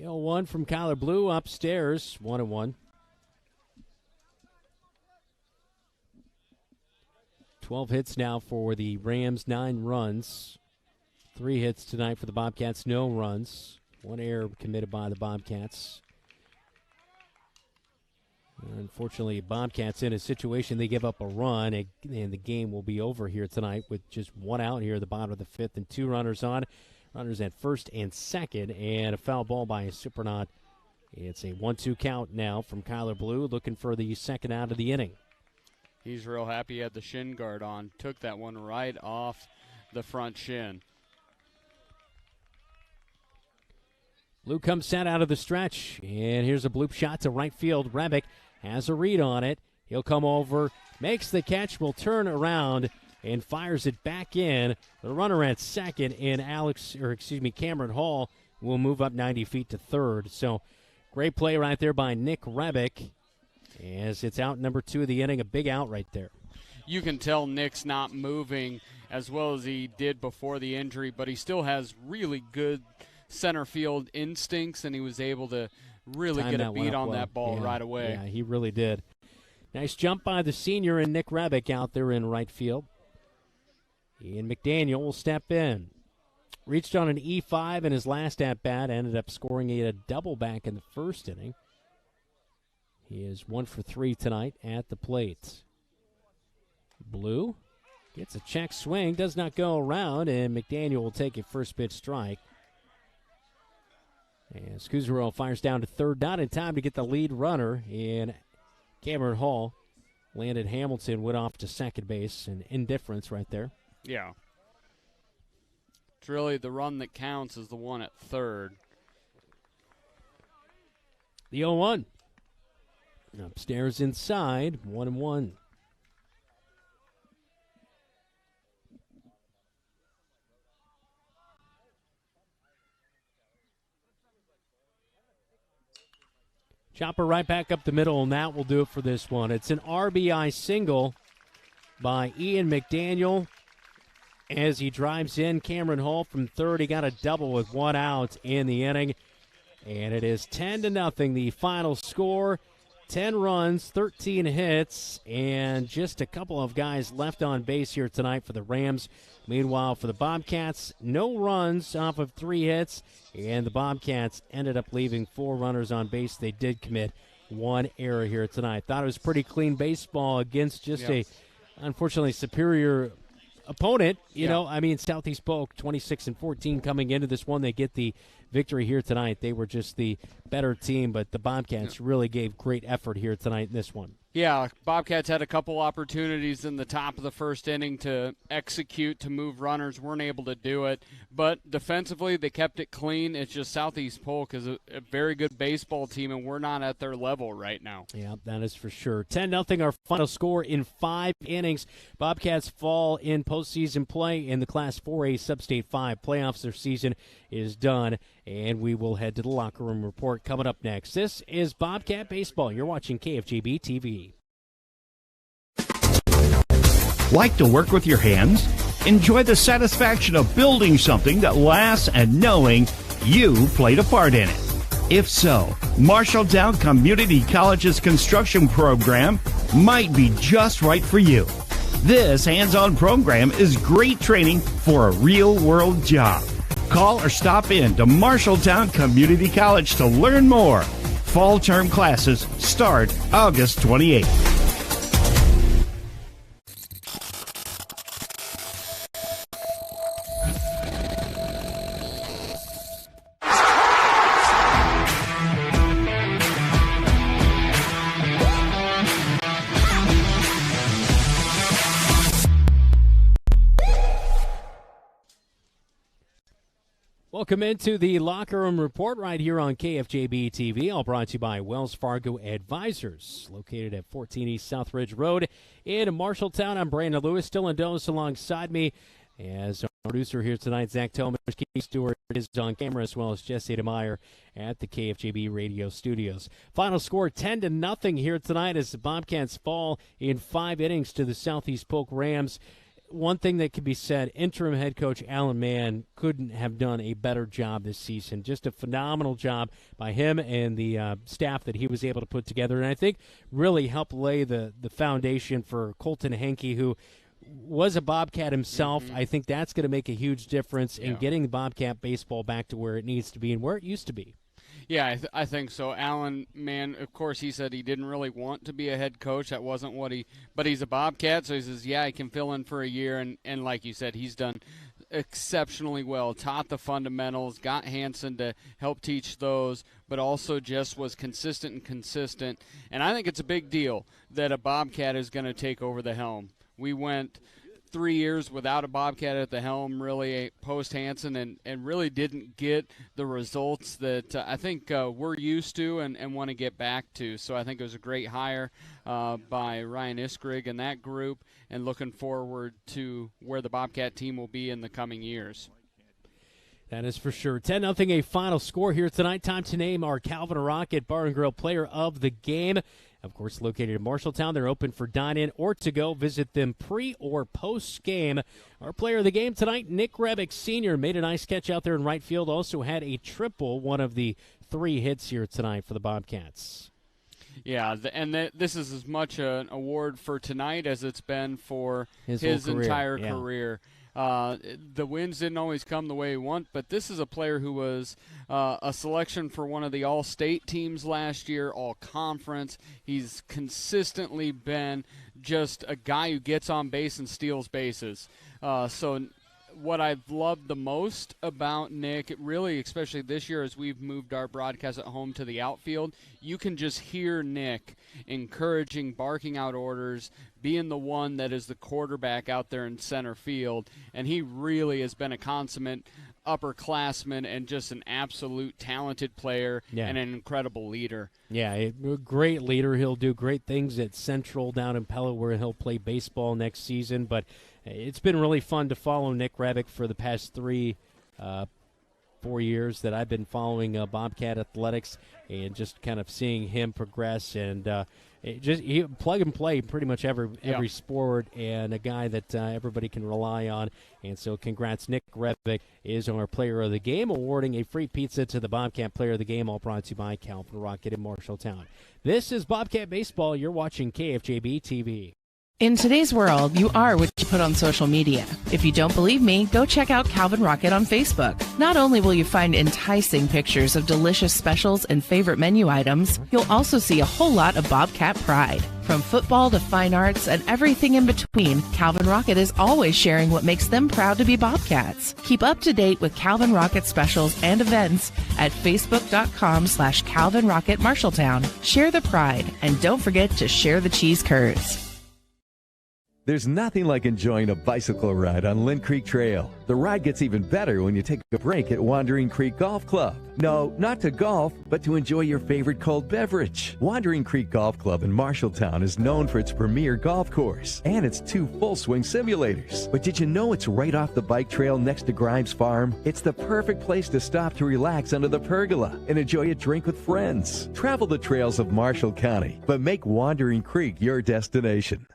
0-1 from Kyler Blue upstairs, 1-1. 12 hits now for the Rams, 9 runs. 3 hits tonight for the Bobcats, no runs. 1 error committed by the Bobcats. Unfortunately, Bobcats in a situation they give up a run, and the game will be over here tonight with just 1 out here at the bottom of the 5th and 2 runners on. Runners at first and second, and a foul ball by Supernaut. It's a 1-2 count now from Kyler Blue, looking for the second out of the inning. He's real happy he had the shin guard on. Took that one right off the front shin. Blue comes set out of the stretch, and here's a bloop shot to right field. Rebick has a read on it. He'll come over, makes the catch, will turn around, and fires it back in. The runner at second, and Cameron Hall will move up 90 feet to third. So great play right there by Nick Rebick, as it's out number 2 of the inning, a big out right there. You can tell Nick's not moving as well as he did before the injury, but he still has really good center field instincts, and he was able to really get a beat on that ball right away. Yeah, he really did. Nice jump by the senior and Nick Rebick out there in right field. Ian McDaniel will step in. Reached on an E5 in his last at-bat, ended up scoring a double back in the 1st inning. He is 1 for 3 tonight at the plate. Blue gets a check swing, does not go around, and McDaniel will take a first pitch strike. And Scuzero fires down to third, not in time to get the lead runner in Cameron Hall. Landon Hamilton went off to second base, an indifference right there. Yeah. It's really the run that counts is the one at third. The 0-1. Upstairs inside, 1-1. Chopper right back up the middle, and that will do it for this one. It's an RBI single by Ian McDaniel as he drives in Cameron Hall from third. He got a double with 1 out in the inning, and it is 10-0, the final score. 10 runs, 13 hits, and just a couple of guys left on base here tonight for the Rams. Meanwhile, for the Bobcats, no runs off of 3 hits, and the Bobcats ended up leaving 4 runners on base. They did commit one error here tonight. Thought it was pretty clean baseball against just a, unfortunately, superior opponent. You know, I mean, Southeast Polk, 26-14 coming into this one. They get the victory here tonight. They were just the better team, but the Bobcats really gave great effort here tonight in this one. Yeah, Bobcats had a couple opportunities in the top of the first inning to execute, to move runners, weren't able to do it. But defensively, they kept it clean. It's just Southeast Polk is a very good baseball team, and we're not at their level right now. Yeah, that is for sure. 10-0 our final score in 5 innings. Bobcats fall in postseason play in the Class 4A Substate 5 playoffs. Their season is done, and we will head to the locker room report coming up next. This is Bobcat Baseball. You're watching KFJB-TV. Like to work with your hands? Enjoy the satisfaction of building something that lasts and knowing you played a part in it. If so, Marshalltown Community College's construction program might be just right for you. This hands-on program is great training for a real-world job. Call or stop in to Marshalltown Community College to learn more. Fall term classes start August 28th. Welcome into the Locker Room Report right here on KFJB-TV, all brought to you by Wells Fargo Advisors, located at 14 East South Ridge Road in Marshalltown. I'm Brandon Lewis, still in Dose alongside me as our producer here tonight, Zach Tillman. Keith Stewart is on camera, as well as Jesse DeMeyer at the KFJB radio studios. Final score 10-0 here tonight as the Bobcats fall in 5 innings to the Southeast Polk Rams. One thing that can be said, interim head coach Alan Mann couldn't have done a better job this season. Just a phenomenal job by him and the staff that he was able to put together. And I think really helped lay the foundation for Colton Henke, who was a Bobcat himself. I think that's going to make a huge difference in getting the Bobcat baseball back to where it needs to be and where it used to be. Yeah, I think so. Alan Mann, of course, he said he didn't really want to be a head coach. That wasn't what but he's a Bobcat, so he says, yeah, I can fill in for a year. And like you said, he's done exceptionally well, taught the fundamentals, got Hanson to help teach those, but also just was consistent. And I think it's a big deal that a Bobcat is going to take over the helm. We went 3 years without a Bobcat at the helm, really, post-Hanson, and really didn't get the results that I think we're used to and want to get back to. So I think it was a great hire by Ryan Iskrig and that group, and looking forward to where the Bobcat team will be in the coming years. That is for sure. 10-0 a final score here tonight. Time to name our Calvin Rocket Bar and Grill player of the game. Of course, located in Marshalltown. They're open for dine-in or to-go. Visit them pre- or post-game. Our player of the game tonight, Nick Rebick Sr., made a nice catch out there in right field. Also had a triple, one of the 3 hits here tonight for the Bobcats. Yeah, this is as much an award for tonight as it's been for his entire career. The wins didn't always come the way we want, but this is a player who was a selection for one of the all-state teams last year, all-conference. He's consistently been just a guy who gets on base and steals bases. So what I've loved the most about Nick, really, especially this year as we've moved our broadcast at home to the outfield, you can just hear Nick encouraging, barking out orders, being the one that is the quarterback out there in center field. And he really has been a consummate upperclassman and just an absolute talented player and an incredible leader. Yeah, a great leader. He'll do great things at Central down in Pella, where he'll play baseball next season. But it's been really fun to follow Nick Rebick for the past 3-4 years that I've been following Bobcat athletics, and just kind of seeing him progress. And he plug and play pretty much every sport, and a guy that everybody can rely on. And so congrats. Nick Rebick is our player of the game, awarding a free pizza to the Bobcat player of the game, all brought to you by Calvin Rocket in Marshalltown. This is Bobcat Baseball. You're watching KFJB-TV. In today's world, you are what you put on social media. If you don't believe me, go check out Calvin Rocket on Facebook. Not only will you find enticing pictures of delicious specials and favorite menu items, you'll also see a whole lot of Bobcat pride. From football to fine arts and everything in between, Calvin Rocket is always sharing what makes them proud to be Bobcats. Keep up to date with Calvin Rocket specials and events at facebook.com/Calvin Rocket Marshalltown. Share the pride, and don't forget to share the cheese curds. There's nothing like enjoying a bicycle ride on Lynn Creek Trail. The ride gets even better when you take a break at Wandering Creek Golf Club. No, not to golf, but to enjoy your favorite cold beverage. Wandering Creek Golf Club in Marshalltown is known for its premier golf course and its 2 full-swing simulators. But did you know it's right off the bike trail next to Grimes Farm? It's the perfect place to stop to relax under the pergola and enjoy a drink with friends. Travel the trails of Marshall County, but make Wandering Creek your destination.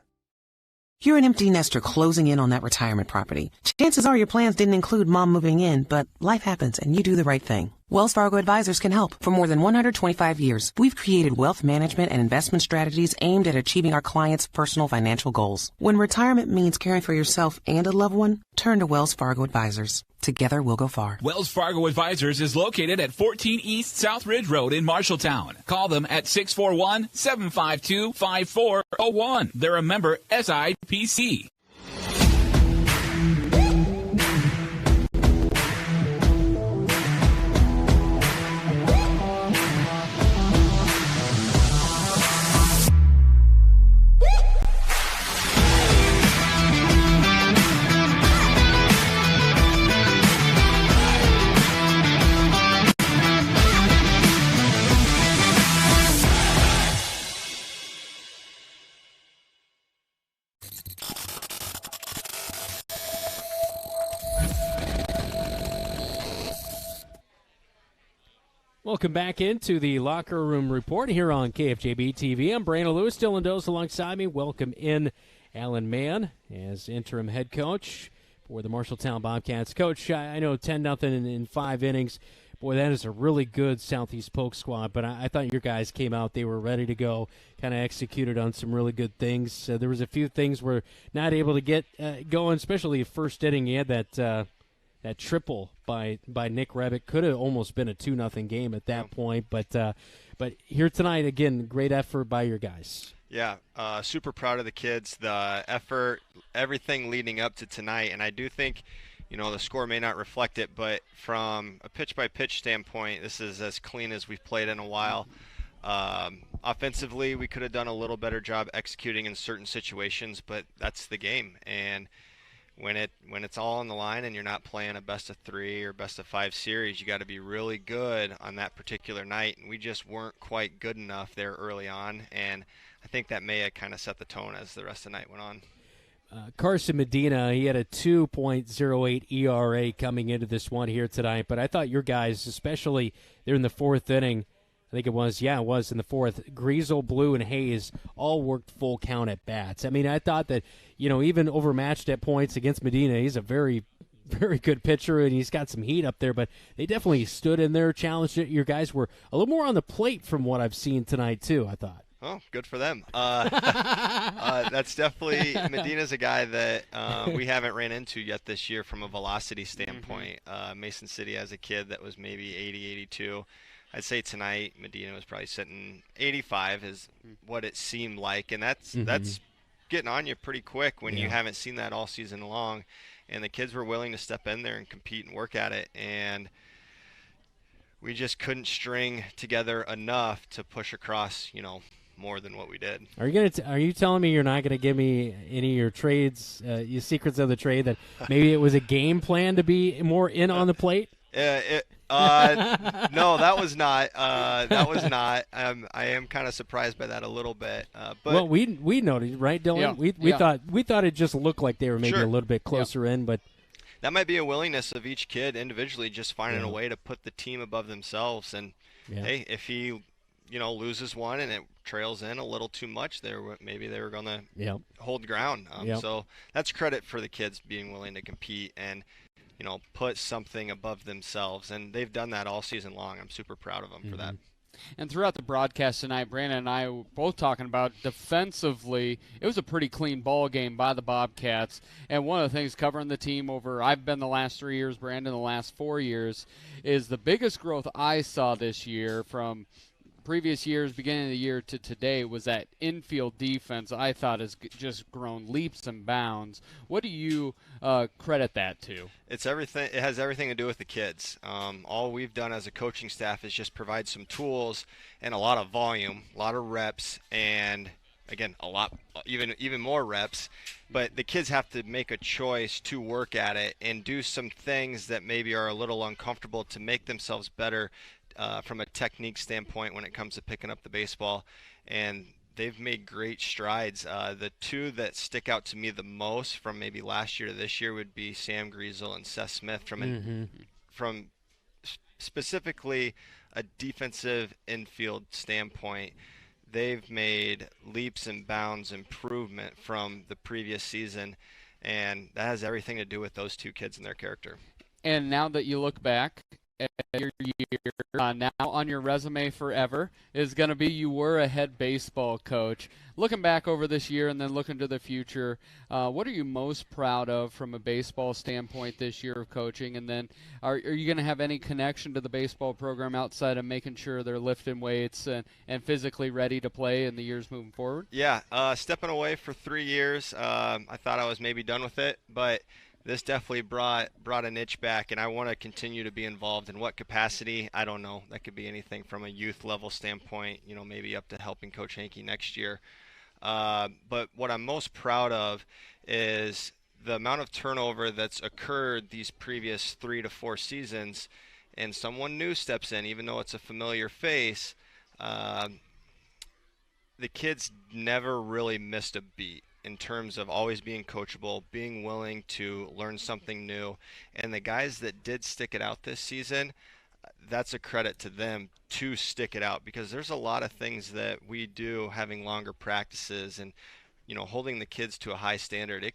You're an empty nester closing in on that retirement property. Chances are your plans didn't include mom moving in, but life happens and you do the right thing. Wells Fargo Advisors can help. For more than 125 years, we've created wealth management and investment strategies aimed at achieving our clients' personal financial goals. When retirement means caring for yourself and a loved one, turn to Wells Fargo Advisors. Together we'll go far. Wells Fargo Advisors is located at 14 East South Ridge Road in Marshalltown. Call them at 641-752-5401. They're a member SIPC. Welcome back into the Locker Room Report here on KFJB-TV. I'm Brandon Lewis, Dylan Doze alongside me. Welcome in Alan Mann as interim head coach for the Marshalltown Bobcats. Coach, I know 10-0 in 5 innings. Boy, that is a really good Southeast Polk squad, but I thought your guys came out, they were ready to go, kind of executed on some really good things. There was a few things we're not able to get going, especially first inning. You had that triple by Nick Rebick. Could have almost been a 2-0 game at that point, but here tonight, again, great effort by your guys. Yeah, super proud of the kids, the effort, everything leading up to tonight, and I do think, the score may not reflect it, but from a pitch-by-pitch standpoint, this is as clean as we've played in a while. Offensively, we could have done a little better job executing in certain situations, but that's the game, and when it's all on the line and you're not playing a best-of-3 or best-of-5 series, you got to be really good on that particular night, and we just weren't quite good enough there early on, and I think that may have kind of set the tone as the rest of the night went on. Carson Medina, he had a 2.08 ERA coming into this one here tonight, but I thought your guys, especially there in the 4th inning, I think it was in the 4th, Griesel, Blue, and Hayes all worked full count at bats. I mean, I thought that, even overmatched at points against Medina, he's a very, very good pitcher, and he's got some heat up there, but they definitely stood in there, challenged it. Your guys were a little more on the plate from what I've seen tonight, too, I thought. Oh, good for them. That's definitely – Medina's a guy that we haven't ran into yet this year from a velocity standpoint. Mason City has a kid that was maybe 80, 82. I'd say tonight Medina was probably sitting 85 is what it seemed like, and that's getting on you pretty quick when you haven't seen that all season long. And the kids were willing to step in there and compete and work at it, and we just couldn't string together enough to push across, more than what we did. Are you telling me you're not going to give me any of your trades, your secrets of the trade, that maybe it was a game plan to be more in on the plate? No, that was not. I am kind of surprised by that a little bit. But well, we noted, right, Dylan? Yeah. We thought it just looked like they were maybe a little bit closer in, but that might be a willingness of each kid individually, just finding a way to put the team above themselves. And hey, if he, loses one and it trails in a little too much, maybe they were going to hold ground. So that's credit for the kids being willing to compete and put something above themselves, and they've done that all season long. I'm super proud of them for that. And throughout the broadcast tonight, Brandon and I were both talking about defensively, it was a pretty clean ball game by the Bobcats. And one of the things covering the team I've been the last 3 years, Brandon the last 4 years, is the biggest growth I saw this year from previous years, beginning of the year to today, was that infield defense. I thought has just grown leaps and bounds. What do you credit that to? It's everything. It has everything to do with the kids. All we've done as a coaching staff is just provide some tools and a lot of volume, a lot of reps, and again, a lot, even more reps. But the kids have to make a choice to work at it and do some things that maybe are a little uncomfortable to make themselves better from a technique standpoint when it comes to picking up the baseball. And they've made great strides. The two that stick out to me the most from maybe last year to this year would be Sam Griesel and Seth Smith from specifically a defensive infield standpoint. They've made leaps and bounds improvement from the previous season, and that has everything to do with those two kids and their character. And now that you look back at your year, now on your resume forever is going to be you were a head baseball coach. Looking back over this year and then looking to the future, what are you most proud of from a baseball standpoint this year of coaching? And then are you going to have any connection to the baseball program outside of making sure they're lifting weights and physically ready to play in the years moving forward? Yeah, stepping away for 3 years, I thought I was maybe done with it, but this definitely brought an itch back, and I want to continue to be involved. In what capacity, I don't know. That could be anything from a youth level standpoint, maybe up to helping Coach Hankey next year. But what I'm most proud of is the amount of turnover that's occurred these previous 3 to 4 seasons, and someone new steps in, even though it's a familiar face. The kids never really missed a beat in terms of always being coachable, being willing to learn something new. And the guys that did stick it out this season, that's a credit to them to stick it out, because there's a lot of things that we do having longer practices and, holding the kids to a high standard.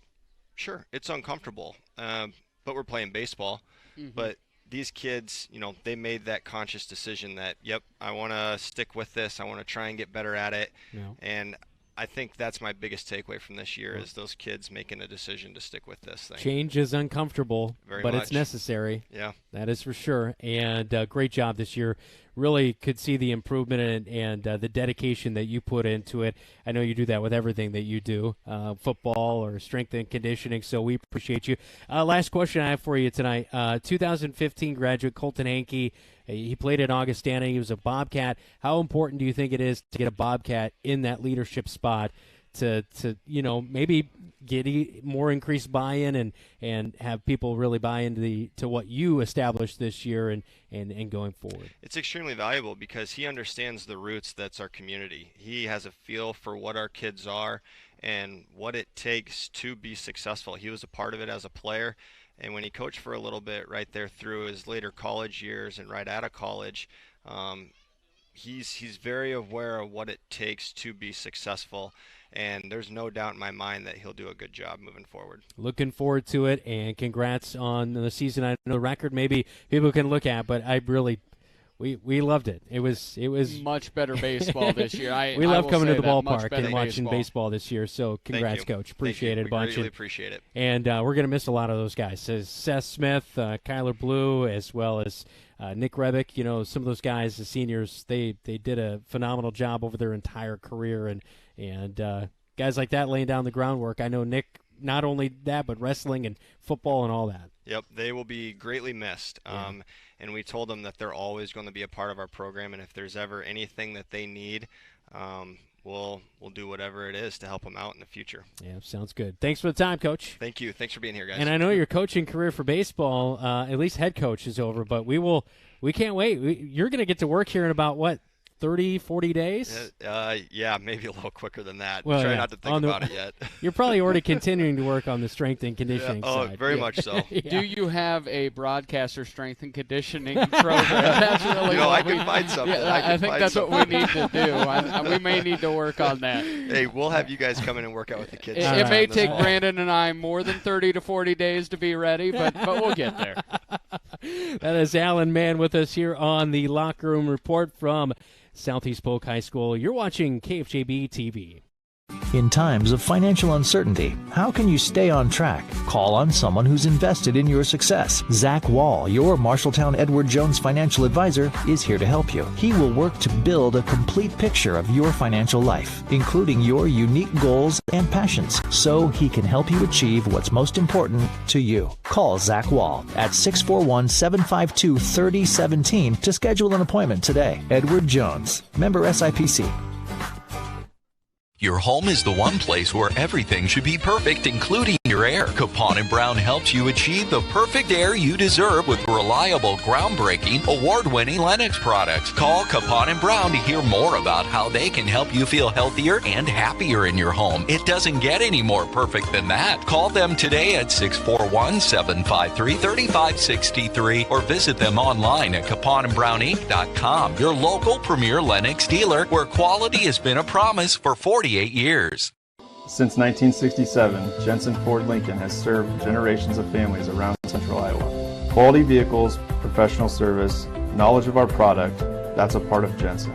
It's uncomfortable, but we're playing baseball. Mm-hmm. But these kids, they made that conscious decision that, yep, I want to stick with this. I want to try and get better at it. Yeah. And I think that's my biggest takeaway from this year is those kids making a decision to stick with this thing. Change is uncomfortable, but it's necessary. Yeah. That is for sure. And great job this year. Really could see the improvement and the dedication that you put into it. I know you do that with everything that you do, football or strength and conditioning, so we appreciate you. Last question I have for you tonight. 2015 graduate Colton Hankey. He played at Augustana. He was a Bobcat. How important do you think it is to get a Bobcat in that leadership spot to maybe get more increased buy-in and have people really buy into to what you established this year and going forward? It's extremely valuable because he understands the roots that's our community. He has a feel for what our kids are and what it takes to be successful. He was a part of it as a player. And when he coached for a little bit right there through his later college years and right out of college, he's very aware of what it takes to be successful. And there's no doubt in my mind that he'll do a good job moving forward. Looking forward to it, and congrats on the season. I know the record maybe people can look at, but I really we loved it. It was much better baseball this year. We love coming to the ballpark and watching baseball this year. So congrats, Coach. Appreciate it a bunch. We really appreciate it. And we're going to miss a lot of those guys. Seth Smith, Kyler Blue, as well as Nick Rebick. Some of those guys, the seniors, they did a phenomenal job over their entire career, and guys like that laying down the groundwork. I know Nick, not only that, but wrestling and football and all that. Yep, they will be greatly missed. Yeah. And we told them that they're always going to be a part of our program, and if there's ever anything that they need, we'll do whatever it is to help them out in the future. Yeah, sounds good. Thanks for the time, Coach. Thank you. Thanks for being here, guys. And I know your coaching career for baseball, at least head coach, is over, but we can't wait. You're going to get to work here in about, 30, 40 days? Yeah, maybe a little quicker than that. Well, Try not to think about it yet. You're probably already continuing to work on the strength and conditioning side. Oh, very much so. Yeah. Do you have a broadcaster strength and conditioning program? That's really I can find something. Yeah, I think that's what we need to do. We may need to work on that. Hey, we'll have you guys come in and work out with the kids. It may take Brandon and I more than 30 to 40 days to be ready, but we'll get there. That is Alan Mann with us here on the Locker Room Report from Southeast Polk High School. You're watching KFJB-TV. In times of financial uncertainty, how can you stay on track? Call on someone who's invested in your success. Zach Wall, your Marshalltown Edward Jones financial advisor, is here to help you. He will work to build a complete picture of your financial life, including your unique goals and passions, so he can help you achieve what's most important to you. Call Zach Wall at 641-752-3017 to schedule an appointment today. Edward Jones, member SIPC. Your home is the one place where everything should be perfect, including your air. Capon and Brown helps you achieve the perfect air you deserve with reliable, groundbreaking, award-winning Lennox products. Call Capon and Brown to hear more about how they can help you feel healthier and happier in your home. It doesn't get any more perfect than that. Call them today at 641-753-3563 or visit them online at caponandbrowninc.com. Your local premier Lennox dealer, where quality has been a promise for 48 years. Since 1967, Jensen Ford Lincoln has served generations of families around central Iowa. Quality vehicles, professional service, knowledge of our product, that's a part of Jensen.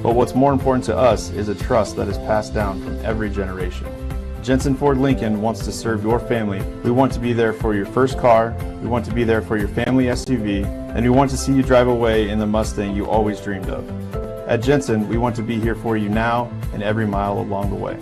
But what's more important to us is a trust that is passed down from every generation. Jensen Ford Lincoln wants to serve your family. We want to be there for your first car, we want to be there for your family SUV, and we want to see you drive away in the Mustang you always dreamed of. At Jensen, we want to be here for you now and every mile along the way.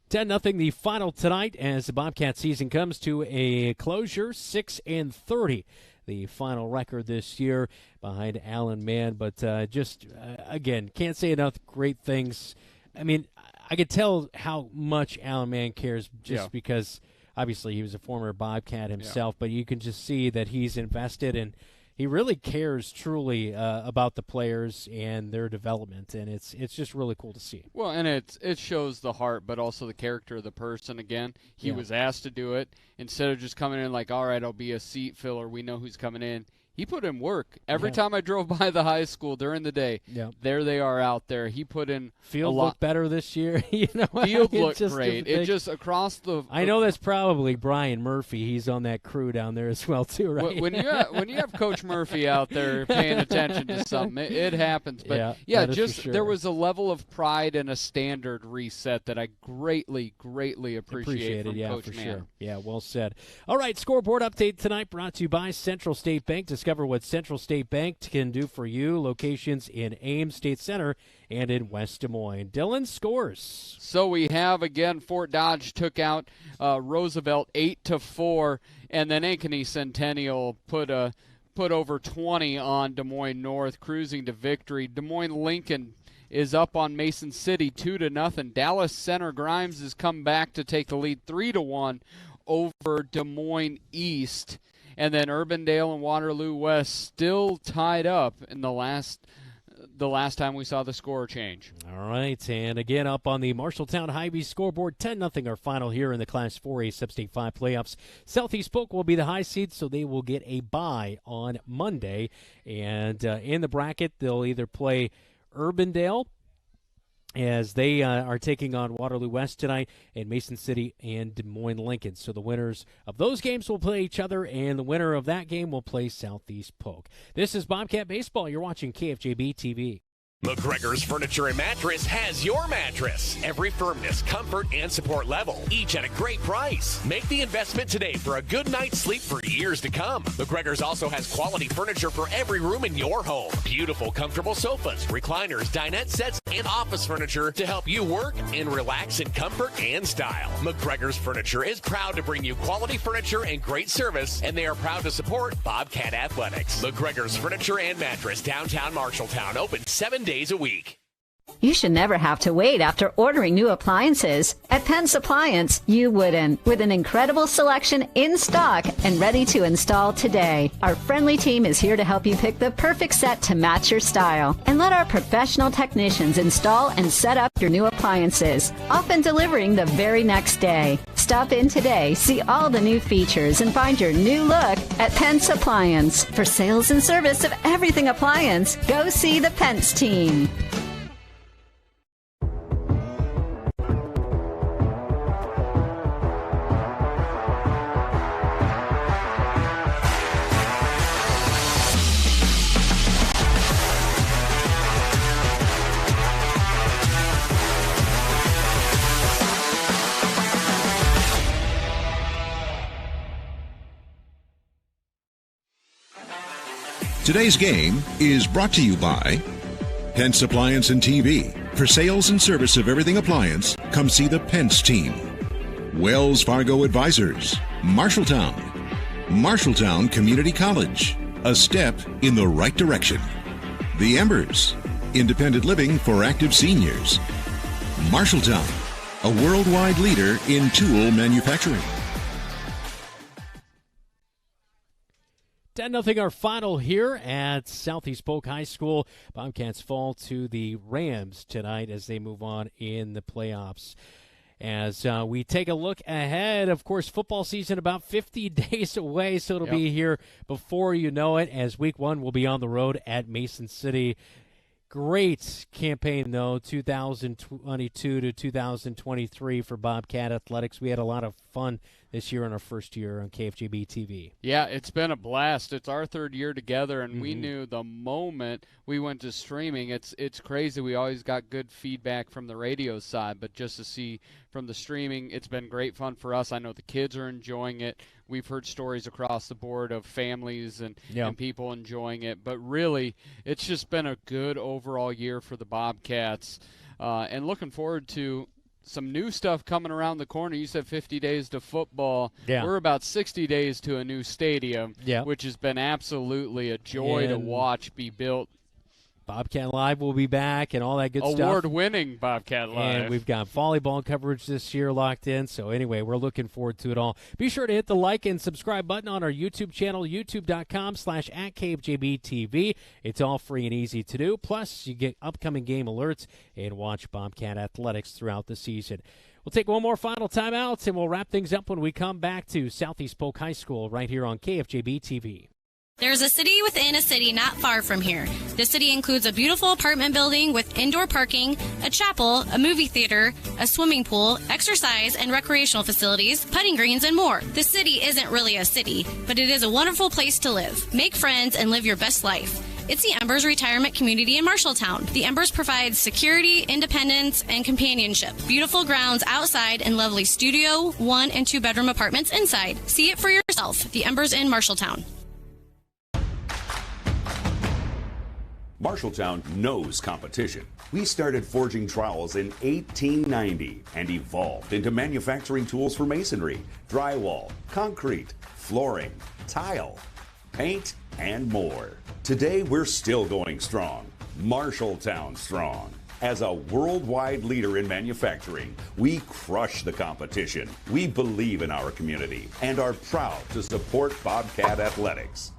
10-0 the final tonight as the Bobcat season comes to a closure, 6-30. The final record this year behind Allen Mann, but again, can't say enough great things. I mean, I could tell how much Allen Mann cares because obviously he was a former Bobcat himself, but you can just see that he's invested and he really cares truly about the players and their development, and it's just really cool to see. Well, and it shows the heart, but also the character of the person. Again, he was asked to do it instead of just coming in like, all right, I'll be a seat filler. We know who's coming in. He put in work. Every time I drove by the high school during the day, there they are out there. He put in Field a lot. Looked better this year. Field looked great. It just across the. I know that's probably Brian Murphy. He's on that crew down there as well too, right? When you have Coach Murphy out there paying attention to something, it happens. But there was a level of pride and a standard reset that I greatly appreciate from Coach Mann. Sure. Yeah, well said. All right, scoreboard update tonight brought to you by Central State Bank. Discover what Central State Bank can do for you. Locations in Ames State Center and in West Des Moines. Dylan, scores. So we have, again, Fort Dodge took out Roosevelt 8-4, and then Ankeny Centennial put over 20 on Des Moines North, cruising to victory. Des Moines Lincoln is up on Mason City 2-0. Dallas Center Grimes has come back to take the lead 3-1 over Des Moines East. And then Urbandale and Waterloo West still tied up in the last time we saw the score change. All right, and again up on the Marshalltown Hy-Vee scoreboard, 10-0 our final here in the Class 4A Substate 5 playoffs. Southeast Polk will be the high seed, so they will get a bye on Monday. And in the bracket, they'll either play Urbandale as they are taking on Waterloo West tonight, and Mason City and Des Moines Lincoln. So the winners of those games will play each other, and the winner of that game will play Southeast Polk. This is Bobcat Baseball. You're watching KFJB-TV. McGregor's Furniture and Mattress has your mattress. Every firmness, comfort, and support level, each at a great price. Make the investment today for a good night's sleep for years to come. McGregor's also has quality furniture for every room in your home. Beautiful, comfortable sofas, recliners, dinette sets, and office furniture to help you work and relax in comfort and style. McGregor's Furniture is proud to bring you quality furniture and great service, and they are proud to support Bobcat Athletics. McGregor's Furniture and Mattress, downtown Marshalltown, open 7 days a week. You should never have to wait after ordering new appliances. At Penn's Appliance, you wouldn't. With an incredible selection in stock and ready to install today. Our friendly team is here to help you pick the perfect set to match your style. And let our professional technicians install and set up your new appliances, often delivering the very next day. Stop in today, see all the new features, and find your new look at Penn's Appliance. For sales and service of everything appliance, go see the Pence team. Today's game is brought to you by Pence Appliance and TV. For sales and service of everything appliance, come see the Pence team. Wells Fargo Advisors, Marshalltown, Marshalltown Community College, a step in the right direction. The Embers, independent living for active seniors. Marshalltown, a worldwide leader in tool manufacturing. 10-0 our final here at Southeast Polk High School. Bobcats fall to the Rams tonight as they move on in the playoffs. As we take a look ahead, of course, football season about 50 days away, so it'll be here before you know it, as week one will be on the road at Mason City. Great campaign, though, 2022 to 2023 for Bobcat Athletics. We had a lot of fun this year in our first year on KFJB-TV. Yeah, it's been a blast. It's our third year together, and we knew the moment we went to streaming, it's crazy. We always got good feedback from the radio side, but just to see from the streaming, it's been great fun for us. I know the kids are enjoying it. We've heard stories across the board of families and people enjoying it. But really, it's just been a good overall year for the Bobcats. And looking forward to some new stuff coming around the corner. You said 50 days to football. Yeah. We're about 60 days to a new stadium, which has been absolutely a joy to watch be built. Bobcat Live will be back and all that good stuff. Award-winning Bobcat Live. And we've got volleyball coverage this year locked in. So anyway, we're looking forward to it all. Be sure to hit the like and subscribe button on our YouTube channel, youtube.com/@KFJB-TV. It's all free and easy to do. Plus, you get upcoming game alerts and watch Bobcat Athletics throughout the season. We'll take one more final timeout, and we'll wrap things up when we come back to Southeast Polk High School right here on KFJB-TV. There's a city within a city not far from here. The city includes a beautiful apartment building with indoor parking, a chapel, a movie theater, a swimming pool, exercise and recreational facilities, putting greens, and more. The city isn't really a city, but it is a wonderful place to live. Make friends and live your best life. It's the Embers Retirement Community in Marshalltown. The Embers provides security, independence, and companionship. Beautiful grounds outside and lovely studio, 1- and 2-bedroom apartments inside. See it for yourself. The Embers in Marshalltown. Marshalltown knows competition. We started forging trowels in 1890 and evolved into manufacturing tools for masonry, drywall, concrete, flooring, tile, paint, and more. Today, we're still going strong. Marshalltown strong. As a worldwide leader in manufacturing, we crush the competition. We believe in our community and are proud to support Bobcat Athletics.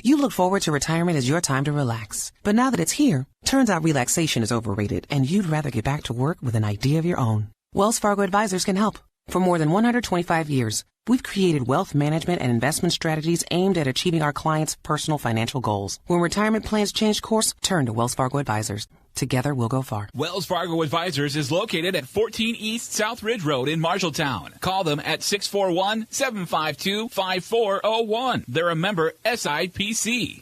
You look forward to retirement as your time to relax. But now that it's here, turns out relaxation is overrated and you'd rather get back to work with an idea of your own. Wells Fargo Advisors can help. For more than 125 years, we've created wealth management and investment strategies aimed at achieving our clients' personal financial goals. When retirement plans change course, turn to Wells Fargo Advisors. Together, we'll go far. Wells Fargo Advisors is located at 14 East South Ridge Road in Marshalltown. Call them at 641-752-5401. They're a member SIPC.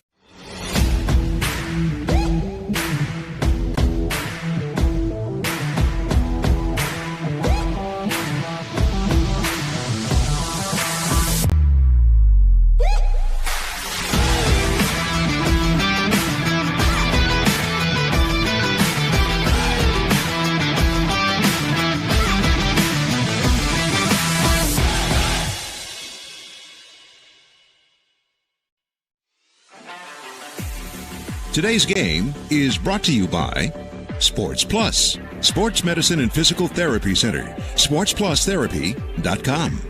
Today's game is brought to you by Sports Plus, Sports Medicine and Physical Therapy Center, sportsplusTherapy.com.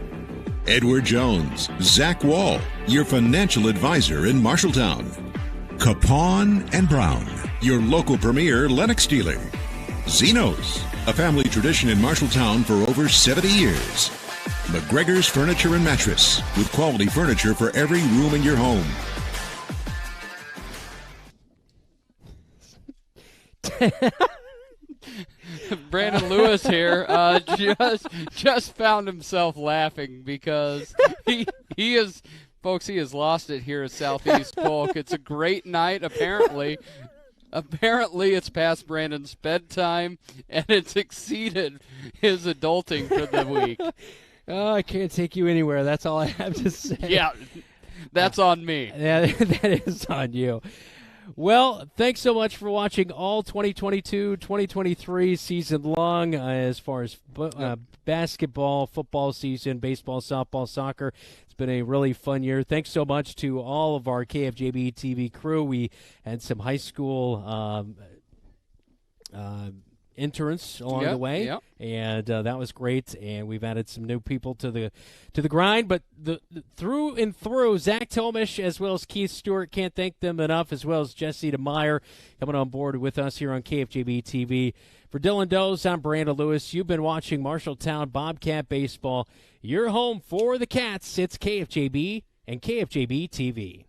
Edward Jones, Zach Wall, your financial advisor in Marshalltown. Capon and Brown, your local premier Lennox dealer. Zeno's, a family tradition in Marshalltown for over 70 years. McGregor's Furniture and Mattress, with quality furniture for every room in your home. Brandon Lewis here just found himself laughing because he is, folks, he has lost it here at Southeast Polk. It's a great night, apparently. Apparently it's past Brandon's bedtime, and it's exceeded his adulting for the week. Oh, I can't take you anywhere. That's all I have to say. Yeah. That's on me. That is on you. Well, thanks so much for watching all 2022-2023 season long as far as basketball, football season, baseball, softball, soccer. It's been a really fun year. Thanks so much to all of our KFJB TV crew. We had some high school interns along the way, and that was great. And we've added some new people to the grind. But the through and through, Zach Tomish as well as Keith Stewart, can't thank them enough, as well as Jesse DeMeyer coming on board with us here on KFJB TV. For Dylan Doze, I'm Brandon Lewis. You've been watching Marshalltown Bobcat Baseball. Your home for the Cats. It's KFJB and KFJB TV.